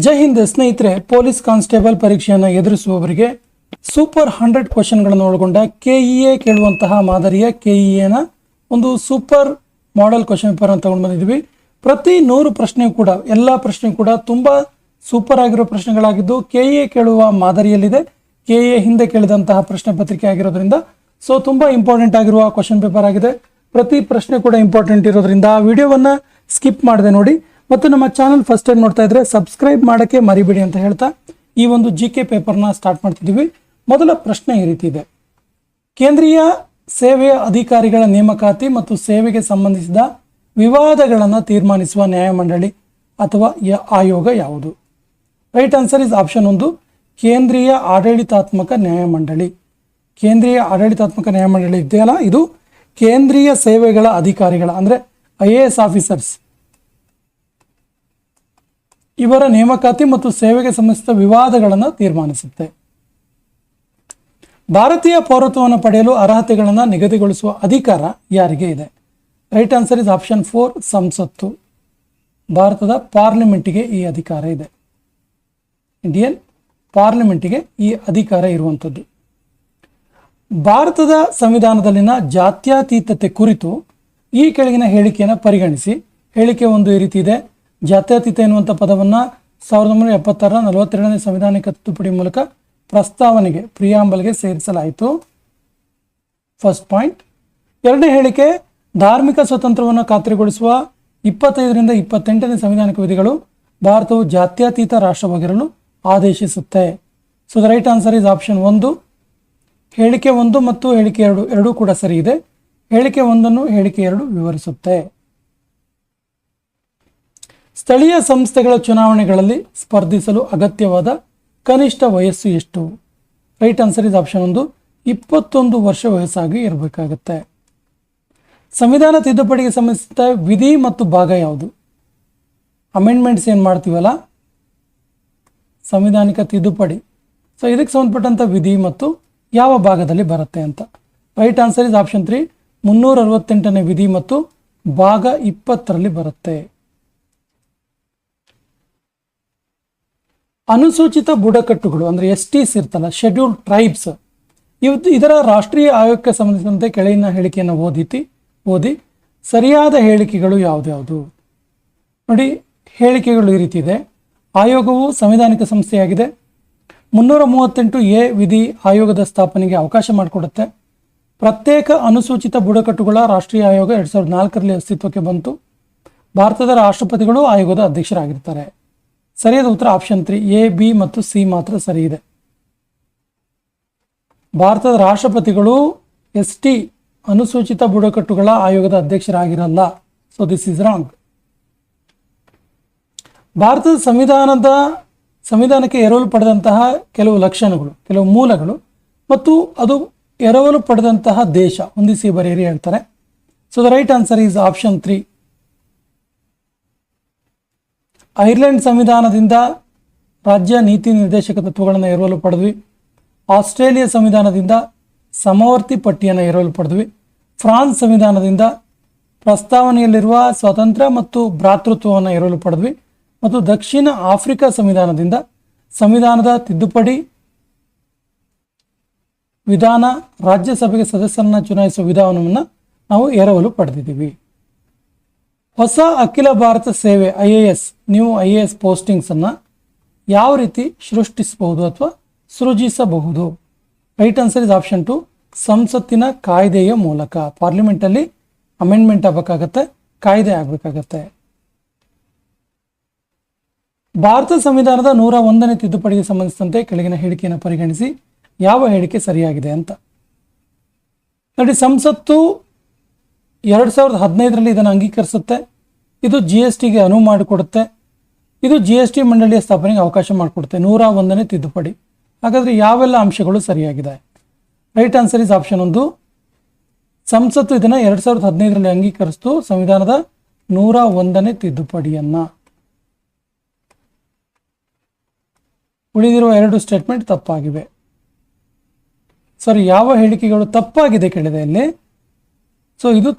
ಜೈ ಹಿಂದ್ ಸ್ನೇಹಿತರೆ, police constable ಪರೀಕ್ಷೆಯನ್ನು ಎದುರಿಸುವವರಿಗೆ super 100 ಕ್ವಶನ್ಗಳನ್ನು ಒಳಗೊಂಡ ಕೆಇಎ ಕೇಳುವಂತಹ ಮಾದರಿಯ ಕೆಇಎನ ಒಂದು ಸೂಪರ್ ಮಾಡೆಲ್ ಕ್ವಶನ್ ಪೇಪರ್ ಅಂತ ತಗೊಂಡು ಬಂದಿದ್ದೀವಿ. ಪ್ರತಿ 100 ಪ್ರಶ್ನೆ ಕೂಡ ಎಲ್ಲ ಪ್ರಶ್ನೆ ಕೂಡ ತುಂಬಾ ಸೂಪರ್ ಆಗಿರೋ ಪ್ರಶ್ನೆಗಳಾಗಿದ್ದು ಕೆಇಎ ಕೇಳುವ ಮಾದರಿಯಲ್ಲಿದೆ. ಕೆಇಎ ಹಿಂದೆ ಕೇಳಿದಂತಹ ಪ್ರಶ್ನೆ ಪತ್ರಿಕೆ ಆಗಿರೋದ್ರಿಂದ ತುಂಬಾ ಇಂಪಾರ್ಟೆಂಟ್ ಆಗಿರುವ ಕ್ವಶನ್ ಪೇಪರ್ ಆಗಿದೆ. ಪ್ರತಿ ಪ್ರಶ್ನೆ ಕೂಡ ಇಂಪಾರ್ಟೆಂಟ್ ಇರೋದ್ರಿಂದ ವಿಡಿಯೋವನ್ನ ಸ್ಕಿಪ್ ಮಾಡದೆ ನೋಡಿ. ಮತ್ತು ನಮ್ಮ ಚಾನಲ್ ಫಸ್ಟ್ ಟೈಮ್ ನೋಡ್ತಾ ಇದ್ರೆ ಸಬ್ಸ್ಕ್ರೈಬ್ ಮಾಡೋಕ್ಕೆ ಮರಿಬೇಡಿ ಅಂತ ಹೇಳ್ತಾ ಈ ಒಂದು ಜಿಕೆ ಪೇಪರ್ನ ಸ್ಟಾರ್ಟ್ ಮಾಡ್ತಿದ್ದೀವಿ. ಮೊದಲ ಪ್ರಶ್ನೆ ಈ ರೀತಿ ಇದೆ: ಕೇಂದ್ರೀಯ ಸೇವೆಯ ಅಧಿಕಾರಿಗಳ ನೇಮಕಾತಿ ಮತ್ತು ಸೇವೆಗೆ ಸಂಬಂಧಿಸಿದ ವಿವಾದಗಳನ್ನು ತೀರ್ಮಾನಿಸುವ ನ್ಯಾಯಮಂಡಳಿ ಅಥವಾ ಆಯೋಗ ಯಾವುದು? ರೈಟ್ ಆನ್ಸರ್ ಇಸ್ ಆಪ್ಷನ್ 1, ಕೇಂದ್ರೀಯ ಆಡಳಿತಾತ್ಮಕ ನ್ಯಾಯಮಂಡಳಿ. ಕೇಂದ್ರೀಯ ಆಡಳಿತಾತ್ಮಕ ನ್ಯಾಯಮಂಡಳಿ ಇದೆಯಲ್ಲ, ಇದು ಕೇಂದ್ರೀಯ ಸೇವೆಗಳ ಅಧಿಕಾರಿಗಳ ಅಂದರೆ IAS ಆಫೀಸರ್ಸ್ ಇವರ ನೇಮಕಾತಿ ಮತ್ತು ಸೇವೆಗೆ ಸಂಬಂಧಿಸಿದ ವಿವಾದಗಳನ್ನು ತೀರ್ಮಾನಿಸುತ್ತೆ. ಭಾರತೀಯ ಪೌರತ್ವವನ್ನು ಪಡೆಯಲು ಅರ್ಹತೆಗಳನ್ನು ನಿಗದಿಗೊಳಿಸುವ ಅಧಿಕಾರ ಯಾರಿಗೆ ಇದೆ? ರೈಟ್ ಆನ್ಸರ್ ಇಸ್ ಆಪ್ಷನ್ 4, ಸಂಸತ್ತು. ಭಾರತದ ಪಾರ್ಲಿಮೆಂಟಿಗೆ ಈ ಅಧಿಕಾರ ಇದೆ. ಇಂಡಿಯನ್ ಪಾರ್ಲಿಮೆಂಟಿಗೆ ಈ ಅಧಿಕಾರ ಇರುವಂಥದ್ದು. ಭಾರತದ ಸಂವಿಧಾನದಲ್ಲಿನ ಜಾತ್ಯತೀತತೆ ಕುರಿತು ಈ ಕೆಳಗಿನ ಹೇಳಿಕೆಯನ್ನು ಪರಿಗಣಿಸಿ. ಹೇಳಿಕೆ 1 ಈ ರೀತಿ ಇದೆ: ಜಾತ್ಯತೀತ ಎನ್ನುವಂಥ ಪದವನ್ನು 1976ರ 42ನೇ ಸಂವಿಧಾನಿಕ ತಿದ್ದುಪಡಿ ಮೂಲಕ ಪ್ರಸ್ತಾವನೆಗೆ ಪ್ರಿಯಾಂಬಲ್ಗೆ ಸೇರಿಸಲಾಯಿತು. First point. ಎರಡನೇ ಹೇಳಿಕೆ: ಧಾರ್ಮಿಕ ಸ್ವಾತಂತ್ರ್ಯವನ್ನು ಖಾತ್ರಿಗೊಳಿಸುವ 25ರಿಂದ 28ನೇ ಸಂವಿಧಾನಿಕ ವಿಧಿಗಳು ಭಾರತವು ಜಾತ್ಯತೀತ ರಾಷ್ಟ್ರವಾಗಿರಲು ಆದೇಶಿಸುತ್ತೆ. The right answer is option 1. ಹೇಳಿಕೆ 1 ಮತ್ತು ಹೇಳಿಕೆ 2 ಎರಡೂ ಕೂಡ ಸರಿ ಇದೆ. ಹೇಳಿಕೆ 1 ಹೇಳಿಕೆ 2 ವಿವರಿಸುತ್ತೆ. ಸ್ಥಳೀಯ ಸಂಸ್ಥೆಗಳ ಚುನಾವಣೆಗಳಲ್ಲಿ ಸ್ಪರ್ಧಿಸಲು ಅಗತ್ಯವಾದ ಕನಿಷ್ಠ ವಯಸ್ಸು ಎಷ್ಟು? ರೈಟ್ ಆನ್ಸರ್ ಇಸ್ ಆಪ್ಷನ್ 1, 21 ವರ್ಷ ವಯಸ್ಸಾಗಿ ಇರಬೇಕಾಗತ್ತೆ. ಸಂವಿಧಾನ ತಿದ್ದುಪಡಿಗೆ ಸಂಬಂಧಿಸಿದ ವಿಧಿ ಮತ್ತು ಭಾಗ ಯಾವುದು? ಅಮೆಂಡ್ಮೆಂಟ್ಸ್ ಏನು ಮಾಡ್ತೀವಲ್ಲ, ಸಂವಿಧಾನಿಕ ತಿದ್ದುಪಡಿ, ಇದಕ್ಕೆ ಸಂಬಂಧಪಟ್ಟಂಥ ವಿಧಿ ಮತ್ತು ಯಾವ ಭಾಗದಲ್ಲಿ ಬರುತ್ತೆ ಅಂತ. ರೈಟ್ ಆನ್ಸರ್ ಇಸ್ ಆಪ್ಷನ್ 3, 368ನೇ ವಿಧಿ ಮತ್ತು ಭಾಗ 20ರಲ್ಲಿ ಬರುತ್ತೆ. ಅನುಸೂಚಿತ ಬುಡಕಟ್ಟುಗಳು ಅಂದರೆ STs ಇರ್ತಲ್ಲ, ಶೆಡ್ಯೂಲ್ಡ್ ಟ್ರೈಬ್ಸ್, ಇದರ ರಾಷ್ಟ್ರೀಯ ಆಯೋಗಕ್ಕೆ ಸಂಬಂಧಿಸಿದಂತೆ ಕೆಳಗಿನ ಹೇಳಿಕೆಯನ್ನು ಓದಿ ಸರಿಯಾದ ಹೇಳಿಕೆಗಳು ಯಾವುದ್ಯಾವುದು? ನೋಡಿ, ಹೇಳಿಕೆಗಳು ಈ ರೀತಿ ಇದೆ: ಆಯೋಗವು ಸಂವಿಧಾನಿಕ ಸಂಸ್ಥೆಯಾಗಿದೆ. 338A ವಿಧಿ ಆಯೋಗದ ಸ್ಥಾಪನೆಗೆ ಅವಕಾಶ ಮಾಡಿಕೊಡುತ್ತೆ. ಪ್ರತ್ಯೇಕ ಅನುಸೂಚಿತ ಬುಡಕಟ್ಟುಗಳ ರಾಷ್ಟ್ರೀಯ ಆಯೋಗ 2004ರಲ್ಲಿ ಅಸ್ತಿತ್ವಕ್ಕೆ ಬಂತು. ಭಾರತದ ರಾಷ್ಟ್ರಪತಿಗಳು ಆಯೋಗದ ಅಧ್ಯಕ್ಷರಾಗಿರ್ತಾರೆ. ಸರಿಯಾದ ಉತ್ತರ ಆಪ್ಷನ್ 3, A, B ಮತ್ತು C ಮಾತ್ರ ಸರಿ ಇದೆ. ಭಾರತದ ರಾಷ್ಟ್ರಪತಿಗಳು ST ಅನುಸೂಚಿತ ಬುಡಕಟ್ಟುಗಳ ಆಯೋಗದ ಅಧ್ಯಕ್ಷರಾಗಿರಲ್ಲ. This is wrong. ಭಾರತದ ಸಂವಿಧಾನಕ್ಕೆ ಎರವಲು ಪಡೆದಂತಹ ಕೆಲವು ಲಕ್ಷಣಗಳು, ಕೆಲವು ಮೂಲಗಳು ಮತ್ತು ಅದು ಎರವಲು ಪಡೆದಂತಹ ದೇಶ ಹೊಂದಿಸಿ ಬರೆಯಿರಿ ಹೇಳ್ತಾರೆ. The right answer is option 3. Ireland ಸಂವಿಧಾನದಿಂದ ರಾಜ್ಯ ನೀತಿ ನಿರ್ದೇಶಕ ತತ್ವಗಳನ್ನು ಎರವಲು ಪಡೆದ್ವಿ. ಆಸ್ಟ್ರೇಲಿಯಾ ಸಂವಿಧಾನದಿಂದ ಸಮವರ್ತಿ ಪಟ್ಟಿಯನ್ನು ಎರವಲು ಪಡೆದ್ವಿ. ಫ್ರಾನ್ಸ್ ಸಂವಿಧಾನದಿಂದ ಪ್ರಸ್ತಾವನೆಯಲ್ಲಿರುವ ಸ್ವಾತಂತ್ರ್ಯ ಮತ್ತು ಭ್ರಾತೃತ್ವವನ್ನು ಎರವಲು ಪಡೆದ್ವಿ. ಮತ್ತು ದಕ್ಷಿಣ ಆಫ್ರಿಕಾ ಸಂವಿಧಾನದಿಂದ ಸಂವಿಧಾನದ ತಿದ್ದುಪಡಿ ವಿಧಾನ, ರಾಜ್ಯಸಭೆಗೆ ಸದಸ್ಯರನ್ನು ಚುನಾಯಿಸುವ ವಿಧಾನವನ್ನು ನಾವು ಎರವಲು ಪಡೆದಿದ್ದೀವಿ. ಹೊಸ ಅಖಿಲ ಭಾರತ ಸೇವೆ IAS, ನೀವು IAS ಪೋಸ್ಟಿಂಗ್ಸನ್ನು ಯಾವ ರೀತಿ ಸೃಷ್ಟಿಸಬಹುದು ಅಥವಾ ಸೃಜಿಸಬಹುದು? ರೈಟ್ ಆನ್ಸರ್ ಇಸ್ ಆಪ್ಷನ್ 2, ಸಂಸತ್ತಿನ ಕಾಯ್ದೆಯ ಮೂಲಕ. ಪಾರ್ಲಿಮೆಂಟಲ್ಲಿ ಅಮೆಂಡ್ಮೆಂಟ್ ಆಗಬೇಕಾಗತ್ತೆ, ಕಾಯ್ದೆ ಆಗಬೇಕಾಗತ್ತೆ. ಭಾರತ ಸಂವಿಧಾನದ 101ನೇ ತಿದ್ದುಪಡಿಗೆ ಸಂಬಂಧಿಸಿದಂತೆ ಕೆಳಗಿನ ಹೇಳಿಕೆಯನ್ನು ಪರಿಗಣಿಸಿ ಯಾವ ಹೇಳಿಕೆ ಸರಿಯಾಗಿದೆ ಅಂತ. ನೋಡಿ, ಸಂಸತ್ತು 2015ರಲ್ಲಿ ಇದನ್ನು ಅಂಗೀಕರಿಸುತ್ತೆ. ಇದು GSTಗೆ ಅನುವು ಮಾಡಿಕೊಡುತ್ತೆ. ಇದು GST ಮಂಡಳಿಯ ಸ್ಥಾಪನೆಗೆ ಅವಕಾಶ ಮಾಡಿಕೊಡುತ್ತೆ. 101ನೇ ತಿದ್ದುಪಡಿ. ಹಾಗಾದರೆ ಯಾವೆಲ್ಲ ಅಂಶಗಳು ಸರಿಯಾಗಿದೆ? ರೈಟ್ ಆನ್ಸರ್ ಇಸ್ ಆಪ್ಷನ್ 1, ಸಂಸತ್ತು ಇದನ್ನು 2015ರಲ್ಲಿ ಅಂಗೀಕರಿಸಿತು, ಸಂವಿಧಾನದ 101ನೇ ತಿದ್ದುಪಡಿಯನ್ನು. ಉಳಿದಿರುವ 2 ಸ್ಟೇಟ್ಮೆಂಟ್ ತಪ್ಪಾಗಿವೆ. ಯಾವ ಹೇಳಿಕೆಗಳು ತಪ್ಪಾಗಿದೆ ಕೇಳಿದೆ ಇಲ್ಲಿ. ಇದು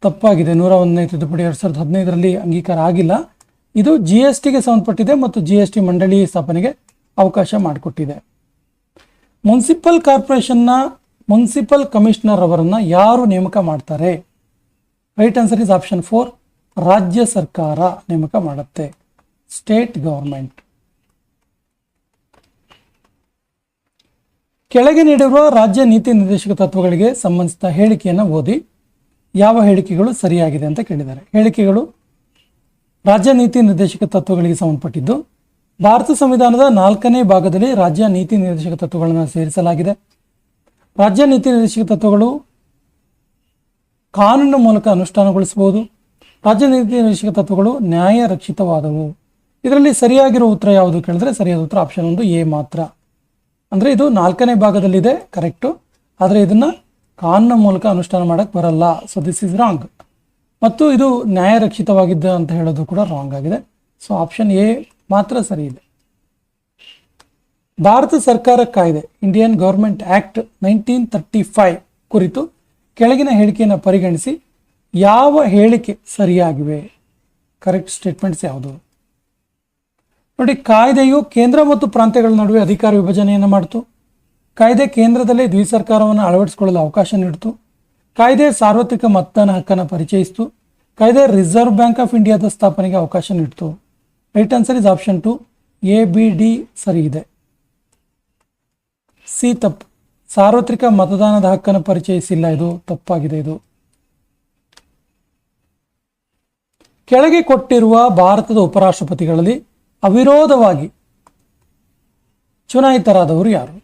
ತಪ್ಪಾಗಿದೆ. 101ನೇ ತಿದ್ದುಪಡಿ 2015ರಲ್ಲಿ ಅಂಗೀಕಾರ ಆಗಿಲ್ಲ. ಇದು ಜಿ ಎಸ್ ಟಿಗೆ ಸಂಬಂಧಪಟ್ಟಿದೆ ಮತ್ತು ಜಿ ಎಸ್ ಟಿ ಮಂಡಳಿ ಸ್ಥಾಪನೆಗೆ ಅವಕಾಶ ಮಾಡಿಕೊಟ್ಟಿದೆ. ಮುನ್ಸಿಪಲ್ ಕಾರ್ಪೊರೇಷನ್ನ ಮುನ್ಸಿಪಲ್ ಕಮಿಷನರ್ ಅವರನ್ನು ಯಾರು ನೇಮಕ ಮಾಡ್ತಾರೆ? ರೈಟ್ ಆನ್ಸರ್ ಇಸ್ ಆಪ್ಷನ್ 4, ರಾಜ್ಯ ಸರ್ಕಾರ ನೇಮಕ ಮಾಡುತ್ತೆ, ಸ್ಟೇಟ್ ಗವರ್ಮೆಂಟ್. ಕೆಳಗೆ ನೀಡಿರುವ ರಾಜ್ಯ ನೀತಿ ನಿರ್ದೇಶಕ ತತ್ವಗಳಿಗೆ ಸಂಬಂಧಿಸಿದ ಹೇಳಿಕೆಯನ್ನು ಓದಿ. ಯಾವ ಹೇಳಿಕೆಗಳು ಸರಿಯಾಗಿದೆ ಅಂತ ಕೇಳಿದ್ದಾರೆ. ಹೇಳಿಕೆಗಳು ರಾಜ್ಯ ನೀತಿ ನಿರ್ದೇಶಕ ತತ್ವಗಳಿಗೆ ಸಂಬಂಧಪಟ್ಟಿದ್ದು. ಭಾರತ ಸಂವಿಧಾನದ 4ನೇ ಭಾಗದಲ್ಲಿ ರಾಜ್ಯ ನೀತಿ ನಿರ್ದೇಶಕ ತತ್ವಗಳನ್ನು ಸೇರಿಸಲಾಗಿದೆ. ರಾಜ್ಯ ನೀತಿ ನಿರ್ದೇಶಕ ತತ್ವಗಳು ಕಾನೂನಿನ ಮೂಲಕ ಅನುಷ್ಠಾನಗೊಳಿಸಬಹುದು. ರಾಜ್ಯ ನೀತಿ ನಿರ್ದೇಶಕ ತತ್ವಗಳು ನ್ಯಾಯ ರಕ್ಷಿತವಾದವು. ಇದರಲ್ಲಿ ಸರಿಯಾಗಿರುವ ಉತ್ತರ ಯಾವುದು ಕೇಳಿದ್ರೆ ಸರಿಯಾದ ಉತ್ತರ ಆಪ್ಷನ್ 1 ಎ ಮಾತ್ರ. ಅಂದರೆ ಇದು 4ನೇ ಭಾಗದಲ್ಲಿದೆ, ಕರೆಕ್ಟು, ಆದರೆ ಇದನ್ನು ಕಾನೂನಿನ ಮೂಲಕ ಅನುಷ್ಠಾನ ಮಾಡೋಕ್ಕೆ ಬರಲ್ಲ. So this is wrong. ಮತ್ತು ಇದು ನ್ಯಾಯ ರಕ್ಷಿತವಾಗಿದ್ದ ಅಂತ ಹೇಳೋದು ಕೂಡ ರಾಂಗ್ ಆಗಿದೆ. ಸೊ ಆಪ್ಷನ್ ಎ ಮಾತ್ರ ಸರಿ ಇದೆ. ಭಾರತ ಸರ್ಕಾರ ಕಾಯ್ದೆ ಇಂಡಿಯನ್ ಗವರ್ಮೆಂಟ್ ಆಕ್ಟ್ 1935 ಕುರಿತು ಕೆಳಗಿನ ಹೇಳಿಕೆಯನ್ನು ಪರಿಗಣಿಸಿ ಯಾವ ಹೇಳಿಕೆ ಸರಿಯಾಗಿವೆ? ಕರೆಕ್ಟ್ ಸ್ಟೇಟ್ಮೆಂಟ್ಸ್ ಯಾವುದು? ನೋಡಿ, ಕಾಯ್ದೆಯು ಕೇಂದ್ರ ಮತ್ತು ಪ್ರಾಂತ್ಯಗಳ ನಡುವೆ ಅಧಿಕಾರ ವಿಭಜನೆಯನ್ನು ಮಾಡಿತು. ಕಾಯ್ದೆ ಕೇಂದ್ರದಲ್ಲೇ ದ್ವಿಸರ್ಕಾರವನ್ನು ಅಳವಡಿಸಿಕೊಳ್ಳಲು ಅವಕಾಶ ನೀಡಿತು. ಕಾಯ್ದೆ ಸಾರ್ವತ್ರಿಕ ಮತದಾನ ಹಕ್ಕನ್ನು ಪರಿಚಯಿಸಿತು. ಕಾಯ್ದೆ ರಿಸರ್ವ್ ಬ್ಯಾಂಕ್ ಆಫ್ ಇಂಡಿಯಾದ ಸ್ಥಾಪನೆಗೆ ಅವಕಾಶ ನೀಡಿತು. Right answer is option 2 A B D ಸರಿ ಇದೆ. ಸಿ ತಪ್ಪು. ಸಾರ್ವತ್ರಿಕ ಮತದಾನದ ಹಕ್ಕನ್ನು ಪರಿಚಯಿಸಿಲ್ಲ, ಇದು ತಪ್ಪಾಗಿದೆ. ಇದು ಕೆಳಗೆ ಕೊಟ್ಟಿರುವ ಭಾರತದ ಉಪರಾಷ್ಟ್ರಪತಿಗಳಲ್ಲಿ ಅವಿರೋಧವಾಗಿ ಚುನಾಯಿತರಾದವರು ಯಾರು?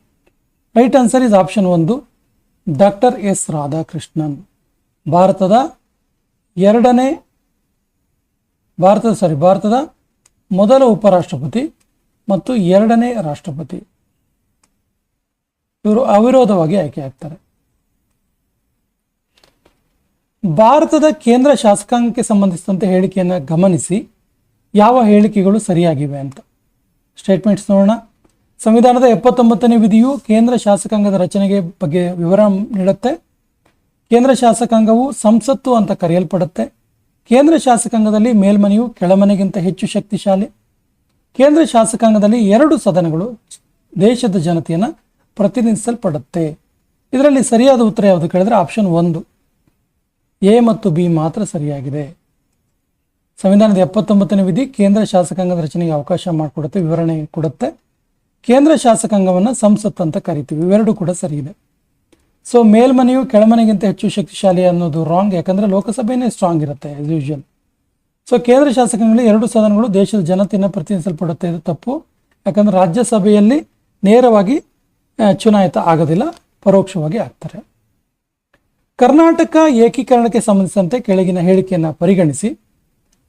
Right answer is option 1 doctor S Radhakrishnan. ಭಾರತದ ಮೊದಲ ಉಪರಾಷ್ಟ್ರಪತಿ ಮತ್ತು 2ನೇ ರಾಷ್ಟ್ರಪತಿ. ಇವರು ಅವಿರೋಧವಾಗಿ ಆಯ್ಕೆ ಆಗ್ತಾರೆ. ಭಾರತದ ಕೇಂದ್ರ ಶಾಸಕಾಂಗಕ್ಕೆ ಸಂಬಂಧಿಸಿದಂತೆ ಹೇಳಿಕೆಯನ್ನು ಗಮನಿಸಿ ಯಾವ ಹೇಳಿಕೆಗಳು ಸರಿಯಾಗಿವೆ ಅಂತ. ಸ್ಟೇಟ್ಮೆಂಟ್ಸ್ ನೋಡೋಣ. ಸಂವಿಧಾನದ 79ನೇ ವಿಧಿಯು ಕೇಂದ್ರ ಶಾಸಕಾಂಗದ ರಚನೆಗೆ ಬಗ್ಗೆ ವಿವರ ನೀಡುತ್ತೆ. ಕೇಂದ್ರ ಶಾಸಕಾಂಗವು ಸಂಸತ್ತು ಅಂತ ಕರೆಯಲ್ಪಡುತ್ತೆ. ಕೇಂದ್ರ ಶಾಸಕಾಂಗದಲ್ಲಿ ಮೇಲ್ಮನೆಯು ಕೆಳಮನೆಗಿಂತ ಹೆಚ್ಚು ಶಕ್ತಿಶಾಲಿ. ಕೇಂದ್ರ ಶಾಸಕಾಂಗದಲ್ಲಿ 2 ಸದನಗಳು ದೇಶದ ಜನತೆಯನ್ನು ಪ್ರತಿನಿಧಿಸಲ್ಪಡುತ್ತೆ. ಇದರಲ್ಲಿ ಸರಿಯಾದ ಉತ್ತರ ಯಾವುದು ಕೇಳಿದ್ರೆ ಆಪ್ಷನ್ 1 ಎ ಮತ್ತು ಬಿ ಮಾತ್ರ ಸರಿಯಾಗಿದೆ. ಸಂವಿಧಾನದ 79ನೇ ವಿಧಿ ಕೇಂದ್ರ ಶಾಸಕಾಂಗದ ರಚನೆಗೆ ಅವಕಾಶ ಮಾಡಿಕೊಡುತ್ತೆ, ವಿವರಣೆ ಕೊಡುತ್ತೆ. ಕೇಂದ್ರ ಶಾಸಕಾಂಗವನ್ನು ಸಂಸತ್ ಅಂತ ಕರಿತೀವಿ, ಇವೆರಡು ಕೂಡ ಸರಿ ಇದೆ. ಸೊ ಮೇಲ್ಮನೆಯು ಕೆಳಮನೆಗಿಂತ ಹೆಚ್ಚು ಶಕ್ತಿಶಾಲಿ ಅನ್ನೋದು ರಾಂಗ್, ಯಾಕಂದರೆ ಲೋಕಸಭೆಯೇ ಸ್ಟ್ರಾಂಗ್ ಇರುತ್ತೆ ಆಸ್ ಯೂಶುವಲ್. ಸೊ ಕೇಂದ್ರ ಶಾಸಕಾಂಗದಲ್ಲಿ 2 ಸದನಗಳು ದೇಶದ ಜನತೆಯನ್ನು ಪ್ರತಿನಿಧಿಸಲ್ಪಡುತ್ತೆ, ಇದು ತಪ್ಪು. ಯಾಕಂದರೆ ರಾಜ್ಯಸಭೆಯಲ್ಲಿ ನೇರವಾಗಿ ಚುನಾಯಿತ ಆಗೋದಿಲ್ಲ, ಪರೋಕ್ಷವಾಗಿ ಆಗ್ತಾರೆ. ಕರ್ನಾಟಕ ಏಕೀಕರಣಕ್ಕೆ ಸಂಬಂಧಿಸಿದಂತೆ ಕೆಳಗಿನ ಹೇಳಿಕೆಯನ್ನು ಪರಿಗಣಿಸಿ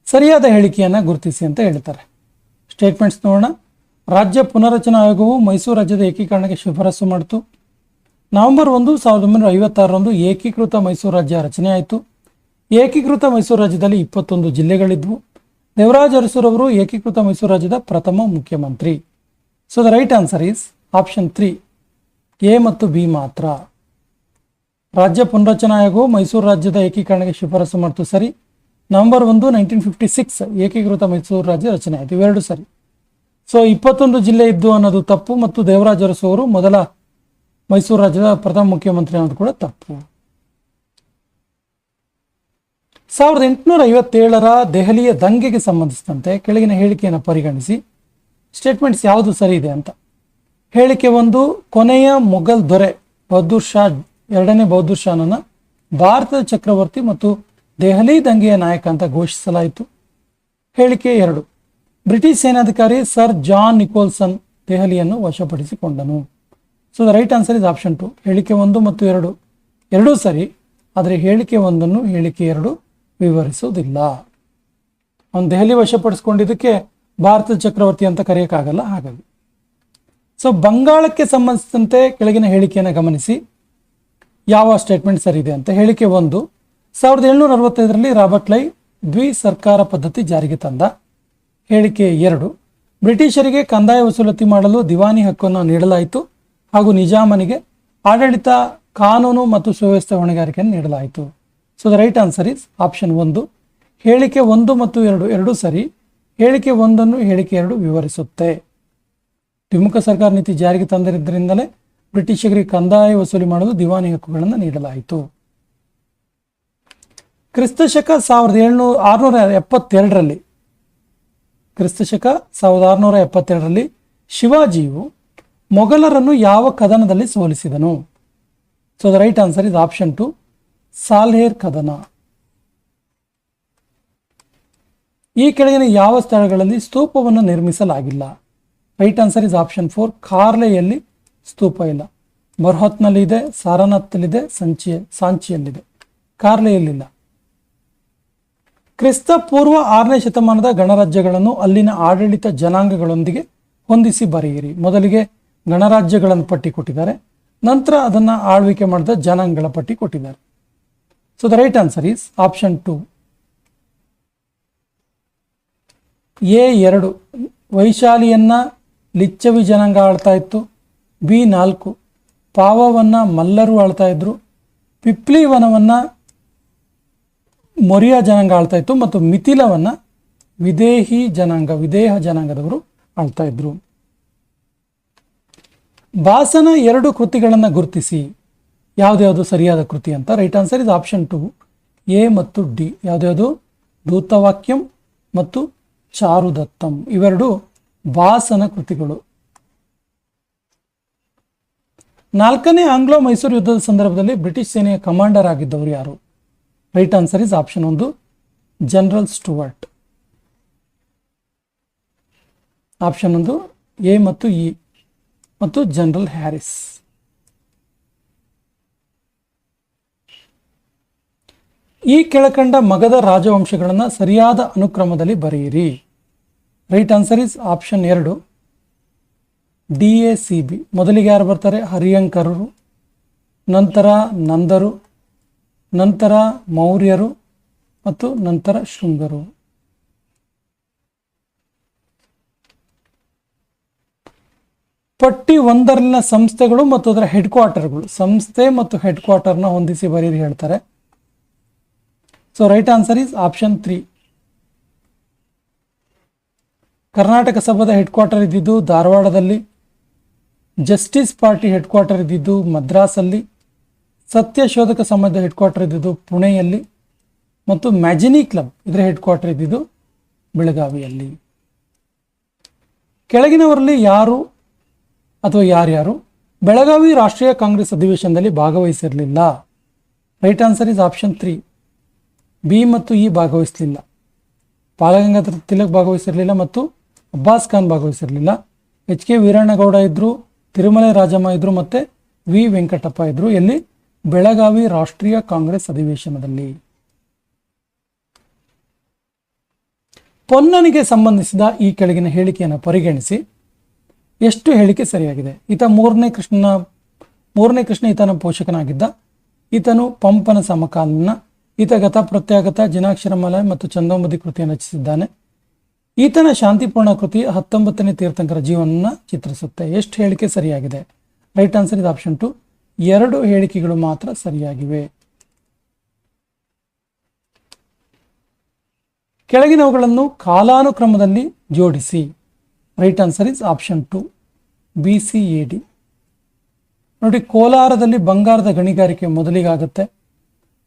ಸರಿಯಾದ ಹೇಳಿಕೆಯನ್ನು ಗುರುತಿಸಿ ಅಂತ ಹೇಳ್ತಾರೆ. ಸ್ಟೇಟ್ಮೆಂಟ್ಸ್ ನೋಡೋಣ. ರಾಜ್ಯ ಪುನರ್ರಚನಾ ಆಯೋಗವು ಮೈಸೂರು ರಾಜ್ಯದ ಏಕೀಕರಣಕ್ಕೆ ಶಿಫಾರಸು ಮಾಡಿತು. ನವೆಂಬರ್ 1, 1956ರಂದು ಏಕೀಕೃತ ಮೈಸೂರು ರಾಜ್ಯ ರಚನೆ ಆಯಿತು. ಏಕೀಕೃತ ಮೈಸೂರು ರಾಜ್ಯದಲ್ಲಿ 21 ಜಿಲ್ಲೆಗಳಿದ್ವು. ದೇವರಾಜ ಅರಸುರವರು ಏಕೀಕೃತ ಮೈಸೂರು ರಾಜ್ಯದ ಪ್ರಥಮ ಮುಖ್ಯಮಂತ್ರಿ. So the right answer is option 3 A ಮತ್ತು ಬಿ ಮಾತ್ರ. ರಾಜ್ಯ ಪುನರ್ರಚನಾ ಆಯೋಗವು ಮೈಸೂರು ರಾಜ್ಯದ ಏಕೀಕರಣಕ್ಕೆ ಶಿಫಾರಸು ಮಾಡಿತು, ಸರಿ. ನವೆಂಬರ್ 1, 1956 ಏಕೀಕೃತ ಮೈಸೂರು ರಾಜ್ಯ ರಚನೆ ಆಯಿತು, ಇವೆರಡು ಸರಿ. ಸೊ 21 ಜಿಲ್ಲೆ ಇದ್ದು ಅನ್ನೋದು ತಪ್ಪು, ಮತ್ತು ದೇವರಾಜ ಅರಸು ಅವರು ಮೊದಲ ಮೈಸೂರು ರಾಜ್ಯದ ಪ್ರಥಮ ಮುಖ್ಯಮಂತ್ರಿ ಅನ್ನೋದು ಕೂಡ ತಪ್ಪು. 1857ರ ದೆಹಲಿಯ ದಂಗೆಗೆ ಸಂಬಂಧಿಸಿದಂತೆ ಕೆಳಗಿನ ಹೇಳಿಕೆಯನ್ನು ಪರಿಗಣಿಸಿ ಸ್ಟೇಟ್ಮೆಂಟ್ಸ್ ಯಾವುದು ಸರಿ ಇದೆ ಅಂತ. ಹೇಳಿಕೆ 1, ಕೊನೆಯ ಮೊಘಲ್ ದೊರೆ ಬಹದ್ದೂರ್ ಶಾ 2ನೇ ಬಹದ್ದೂರ್ ಶಾನನ್ನು ಭಾರತದ ಚಕ್ರವರ್ತಿ ಮತ್ತು ದೆಹಲಿ ದಂಗೆಯ ನಾಯಕ ಅಂತ ಘೋಷಿಸಲಾಯಿತು. ಹೇಳಿಕೆ 2, ಬ್ರಿಟಿಷ್ ಸೇನಾಧಿಕಾರಿ ಸರ್ ಜಾನ್ ನಿಕೋಲ್ಸನ್ ದೆಹಲಿಯನ್ನು ವಶಪಡಿಸಿಕೊಂಡನು. So the right answer is option 2 ಹೇಳಿಕೆ 1 ಮತ್ತು 2 ಎರಡೂ ಸರಿ, ಆದರೆ ಹೇಳಿಕೆ 1 ಹೇಳಿಕೆ 2 ವಿವರಿಸುವುದಿಲ್ಲ. ಅವನು ದೆಹಲಿ ವಶಪಡಿಸಿಕೊಂಡಿದ್ದಕ್ಕೆ ಭಾರತದ ಚಕ್ರವರ್ತಿ ಅಂತ ಕರೆಯೋಕ್ಕಾಗಲ್ಲ, ಹಾಗಾಗಿ. ಸೊ ಬಂಗಾಳಕ್ಕೆ ಸಂಬಂಧಿಸಿದಂತೆ ಕೆಳಗಿನ ಹೇಳಿಕೆಯನ್ನು ಗಮನಿಸಿ ಯಾವ ಸ್ಟೇಟ್ಮೆಂಟ್ ಸರಿ ಇದೆ ಅಂತ. ಹೇಳಿಕೆ 1, 1765ರಲ್ಲಿ ರಾಬರ್ಟ್ ಕ್ಲೈ ದ್ವಿಸರ್ಕಾರ ಪದ್ಧತಿ ಜಾರಿಗೆ ತಂದ. ಹೇಳಿಕೆ 2, ಬ್ರಿಟಿಷರಿಗೆ ಕಂದಾಯ ವಸೂಲಾತಿ ಮಾಡಲು ದಿವಾನಿ ಹಕ್ಕನ್ನು ನೀಡಲಾಯಿತು ಹಾಗೂ ನಿಜಾಮನಿಗೆ ಆಡಳಿತ, ಕಾನೂನು ಮತ್ತು ಸುವ್ಯವಸ್ಥೆ ಹೊಣೆಗಾರಿಕೆಯನ್ನು ನೀಡಲಾಯಿತು. So the right answer is option 1 ಹೇಳಿಕೆ 1 ಮತ್ತು 2 ಎರಡೂ ಸರಿ. ಹೇಳಿಕೆ 1 ಹೇಳಿಕೆ 2 ವಿವರಿಸುತ್ತೆ. ದ್ವಿಮುಖ ಸರ್ಕಾರ ನೀತಿ ಜಾರಿಗೆ ತಂದಿದ್ದರಿಂದಲೇ ಬ್ರಿಟಿಷರಿಗೆ ಕಂದಾಯ ವಸೂಲಿ ಮಾಡಲು ದಿವಾನಿ ಹಕ್ಕುಗಳನ್ನು ನೀಡಲಾಯಿತು. ಕ್ರಿಸ್ತಶಕ 1672ರಲ್ಲಿ ಕ್ರಿಸ್ತಶಕ 1672ರಲ್ಲಿ ಶಿವಾಜಿಯು ಮೊಘಲರನ್ನು ಯಾವ ಕದನದಲ್ಲಿ ಸೋಲಿಸಿದನು? So the right answer is option 2, Salher ಕದನ. ಈ ಕೆಳಗಿನ ಯಾವ ಸ್ಥಳಗಳಲ್ಲಿ ಸ್ತೂಪವನ್ನು ನಿರ್ಮಿಸಲಾಗಿಲ್ಲ? ರೈಟ್ ಆನ್ಸರ್ ಇಸ್ ಆಪ್ಷನ್ 4, ಕಾರ್ಲೆಯಲ್ಲಿ ಸ್ತೂಪ ಇಲ್ಲ. ಬರ್ಹತ್ನಲ್ಲಿ ಇದೆ, ಸಾರನಾಥ್ನಲ್ಲಿದೆ, ಸಾಂಚಿಯಲ್ಲಿದೆ, ಕಾರ್ಲೆಯಲ್ಲಿಲ್ಲ. ಕ್ರಿಸ್ತ ಪೂರ್ವ 6ನೇ ಶತಮಾನದ ಗಣರಾಜ್ಯಗಳನ್ನು ಅಲ್ಲಿನ ಆಡಳಿತ ಜನಾಂಗಗಳೊಂದಿಗೆ ಹೊಂದಿಸಿ ಬರೆಯಿರಿ. ಮೊದಲಿಗೆ ಗಣರಾಜ್ಯಗಳನ್ನು ಪಟ್ಟಿ ಕೊಟ್ಟಿದ್ದಾರೆ, ನಂತರ ಅದನ್ನು ಆಳ್ವಿಕೆ ಮಾಡಿದ ಜನಾಂಗಗಳ ಪಟ್ಟಿ ಕೊಟ್ಟಿದ್ದಾರೆ. So the right answer is option 2, A2 ವೈಶಾಲಿಯನ್ನ Lichchavi ಜನಾಂಗ ಆಳ್ತಾ ಇತ್ತು. B4 ಪಾವವನ್ನ ಮಲ್ಲರು ಆಳ್ತಾ ಇದ್ರು. ಪಿಪ್ಲಿವನವನ್ನ ಮೊರಿಯಾ ಜನಾಂಗ ಆಳ್ತಾ ಇತ್ತು ಮತ್ತು ಮಿಥಿಲವನ್ನ ವಿದೇಹ ಜನಾಂಗದವರು ಆಳ್ತಾ ಇದ್ರು. ಭಾಸನ 2 ಕೃತಿಗಳನ್ನು ಗುರುತಿಸಿ. ಯಾವ್ದ್ಯಾವುದು ಸರಿಯಾದ ಕೃತಿ ಅಂತ? Right answer is option 2, A ಮತ್ತು D. ಯಾವ್ದ್ಯಾವುದು? ದೂತವಾಕ್ಯಂ ಮತ್ತು ಚಾರುದತ್ತಂ ಇವೆರಡು ಭಾಸನ ಕೃತಿಗಳು. 4ನೇ ಆಂಗ್ಲೋ ಮೈಸೂರು ಯುದ್ಧದ ಸಂದರ್ಭದಲ್ಲಿ ಬ್ರಿಟಿಷ್ ಸೇನೆಯ ಕಮಾಂಡರ್ ಆಗಿದ್ದವರು ಯಾರು? Right answer is option 1, general Stuart. Option 1 A ಮತ್ತು E ಮತ್ತು ಜನರಲ್ ಹ್ಯಾರಿಸ್. ಈ ಕೆಳಕಂಡ ಮಗಧ ರಾಜವಂಶಗಳನ್ನು ಸರಿಯಾದ ಅನುಕ್ರಮದಲ್ಲಿ ಬರೆಯಿರಿ. Right answer is option 2, DACB. ಮೊದಲಿಗೆ ಯಾರು ಬರ್ತಾರೆ? ಹರಿಯಂಕರರು, ನಂತರ ನಂದರು, ನಂತರ ಮೌರ್ಯರು ಮತ್ತು ನಂತರ ಶೃಂಗರು. ಪಟ್ಟಿ 1ರಲ್ಲಿನ ಸಂಸ್ಥೆಗಳು ಮತ್ತು ಅದರ ಹೆಡ್ ಕ್ವಾರ್ಟರ್ಗಳು. ಸಂಸ್ಥೆ ಮತ್ತು ಹೆಡ್ ಕ್ವಾರ್ಟರ್ನ ಹೊಂದಿಸಿ ಬರೀರಿ ಹೇಳ್ತಾರೆ. So right answer is option 3, Karnataka ಸಭಾದ ಹೆಡ್ ಕ್ವಾರ್ಟರ್ ಇದ್ದಿದ್ದು ಧಾರವಾಡದಲ್ಲಿ, ಜಸ್ಟಿಸ್ ಪಾರ್ಟಿ ಹೆಡ್ ಕ್ವಾರ್ಟರ್ ಇದ್ದಿದ್ದು ಮದ್ರಾಸಲ್ಲಿ, ಸತ್ಯಶೋಧಕ ಸಮಾಜದ ಹೆಡ್ ಕ್ವಾರ್ಟರ್ ಇದ್ದಿದ್ದು ಪುಣೆಯಲ್ಲಿ ಮತ್ತು ಮ್ಯಾಜಿನಿ ಕ್ಲಬ್ ಇದರ ಹೆಡ್ ಕ್ವಾರ್ಟರ್ ಇದ್ದಿದ್ದು ಬೆಳಗಾವಿಯಲ್ಲಿ. ಕೆಳಗಿನವರಲ್ಲಿ ಯಾರು ಅಥವಾ ಯಾರ್ಯಾರು ಬೆಳಗಾವಿ ರಾಷ್ಟ್ರೀಯ ಕಾಂಗ್ರೆಸ್ ಅಧಿವೇಶನದಲ್ಲಿ ಭಾಗವಹಿಸಿರಲಿಲ್ಲ? Right answer is option 3, B ಮತ್ತು E ಭಾಗವಹಿಸಲಿಲ್ಲ. ಬಾಲಗಂಗಾಧರ ತಿಲಕ್ ಭಾಗವಹಿಸಿರಲಿಲ್ಲ ಮತ್ತು ಅಬ್ಬಾಸ್ ಖಾನ್ ಭಾಗವಹಿಸಿರಲಿಲ್ಲ. HK ವೀರಣ್ಣಗೌಡ ಇದ್ರು, ತಿರುಮಲೆ ರಾಜಮ್ಮ ಇದ್ರು ಮತ್ತೆ V ವೆಂಕಟಪ್ಪ ಇದ್ರು. ಎಲ್ಲಿ? ಬೆಳಗಾವಿ ರಾಷ್ಟ್ರೀಯ ಕಾಂಗ್ರೆಸ್ ಅಧಿವೇಶನದಲ್ಲಿ. ಪೊನ್ನನಿಗೆ ಸಂಬಂಧಿಸಿದ ಈ ಕೆಳಗಿನ ಹೇಳಿಕೆಯನ್ನು ಪರಿಗಣಿಸಿ ಎಷ್ಟು ಹೇಳಿಕೆ ಸರಿಯಾಗಿದೆ? ಈತ ಮೂರನೇ ಕೃಷ್ಣ ಈತನ ಪೋಷಕನಾಗಿದ್ದ. ಈತನು ಪಂಪನ ಸಮಕಾಲೀನ. ಈತ ಗತ ಪ್ರತ್ಯಾಗತ, ಜಿನಾಕ್ಷರಮಾಲ ಮತ್ತು ಚಂದೋಮದಿ ಕೃತಿಯನ್ನು ರಚಿಸಿದ್ದಾನೆ. ಈತನ ಶಾಂತಿಪೂರ್ಣ ಕೃತಿ 19ನೇ ತೀರ್ಥಂಕರ ಜೀವನವನ್ನು ಚಿತ್ರಿಸುತ್ತೆ. ಎಷ್ಟು ಹೇಳಿಕೆ ಸರಿಯಾಗಿದೆ? ರೈಟ್ ಆನ್ಸರ್ ಇಸ್ ಆಪ್ಷನ್ 2, 2 ಹೇಳಿಕೆಗಳು ಮಾತ್ರ ಸರಿಯಾಗಿವೆ. ಕೆಳಗಿನವುಗಳನ್ನು ಕಾಲಾನುಕ್ರಮದಲ್ಲಿ ಜೋಡಿಸಿ. Right answer is option 2, BCAD. ನೋಡಿ, ಕೋಲಾರದಲ್ಲಿ ಬಂಗಾರದ ಗಣಿಗಾರಿಕೆ ಮೊದಲಿಗಾಗುತ್ತೆ.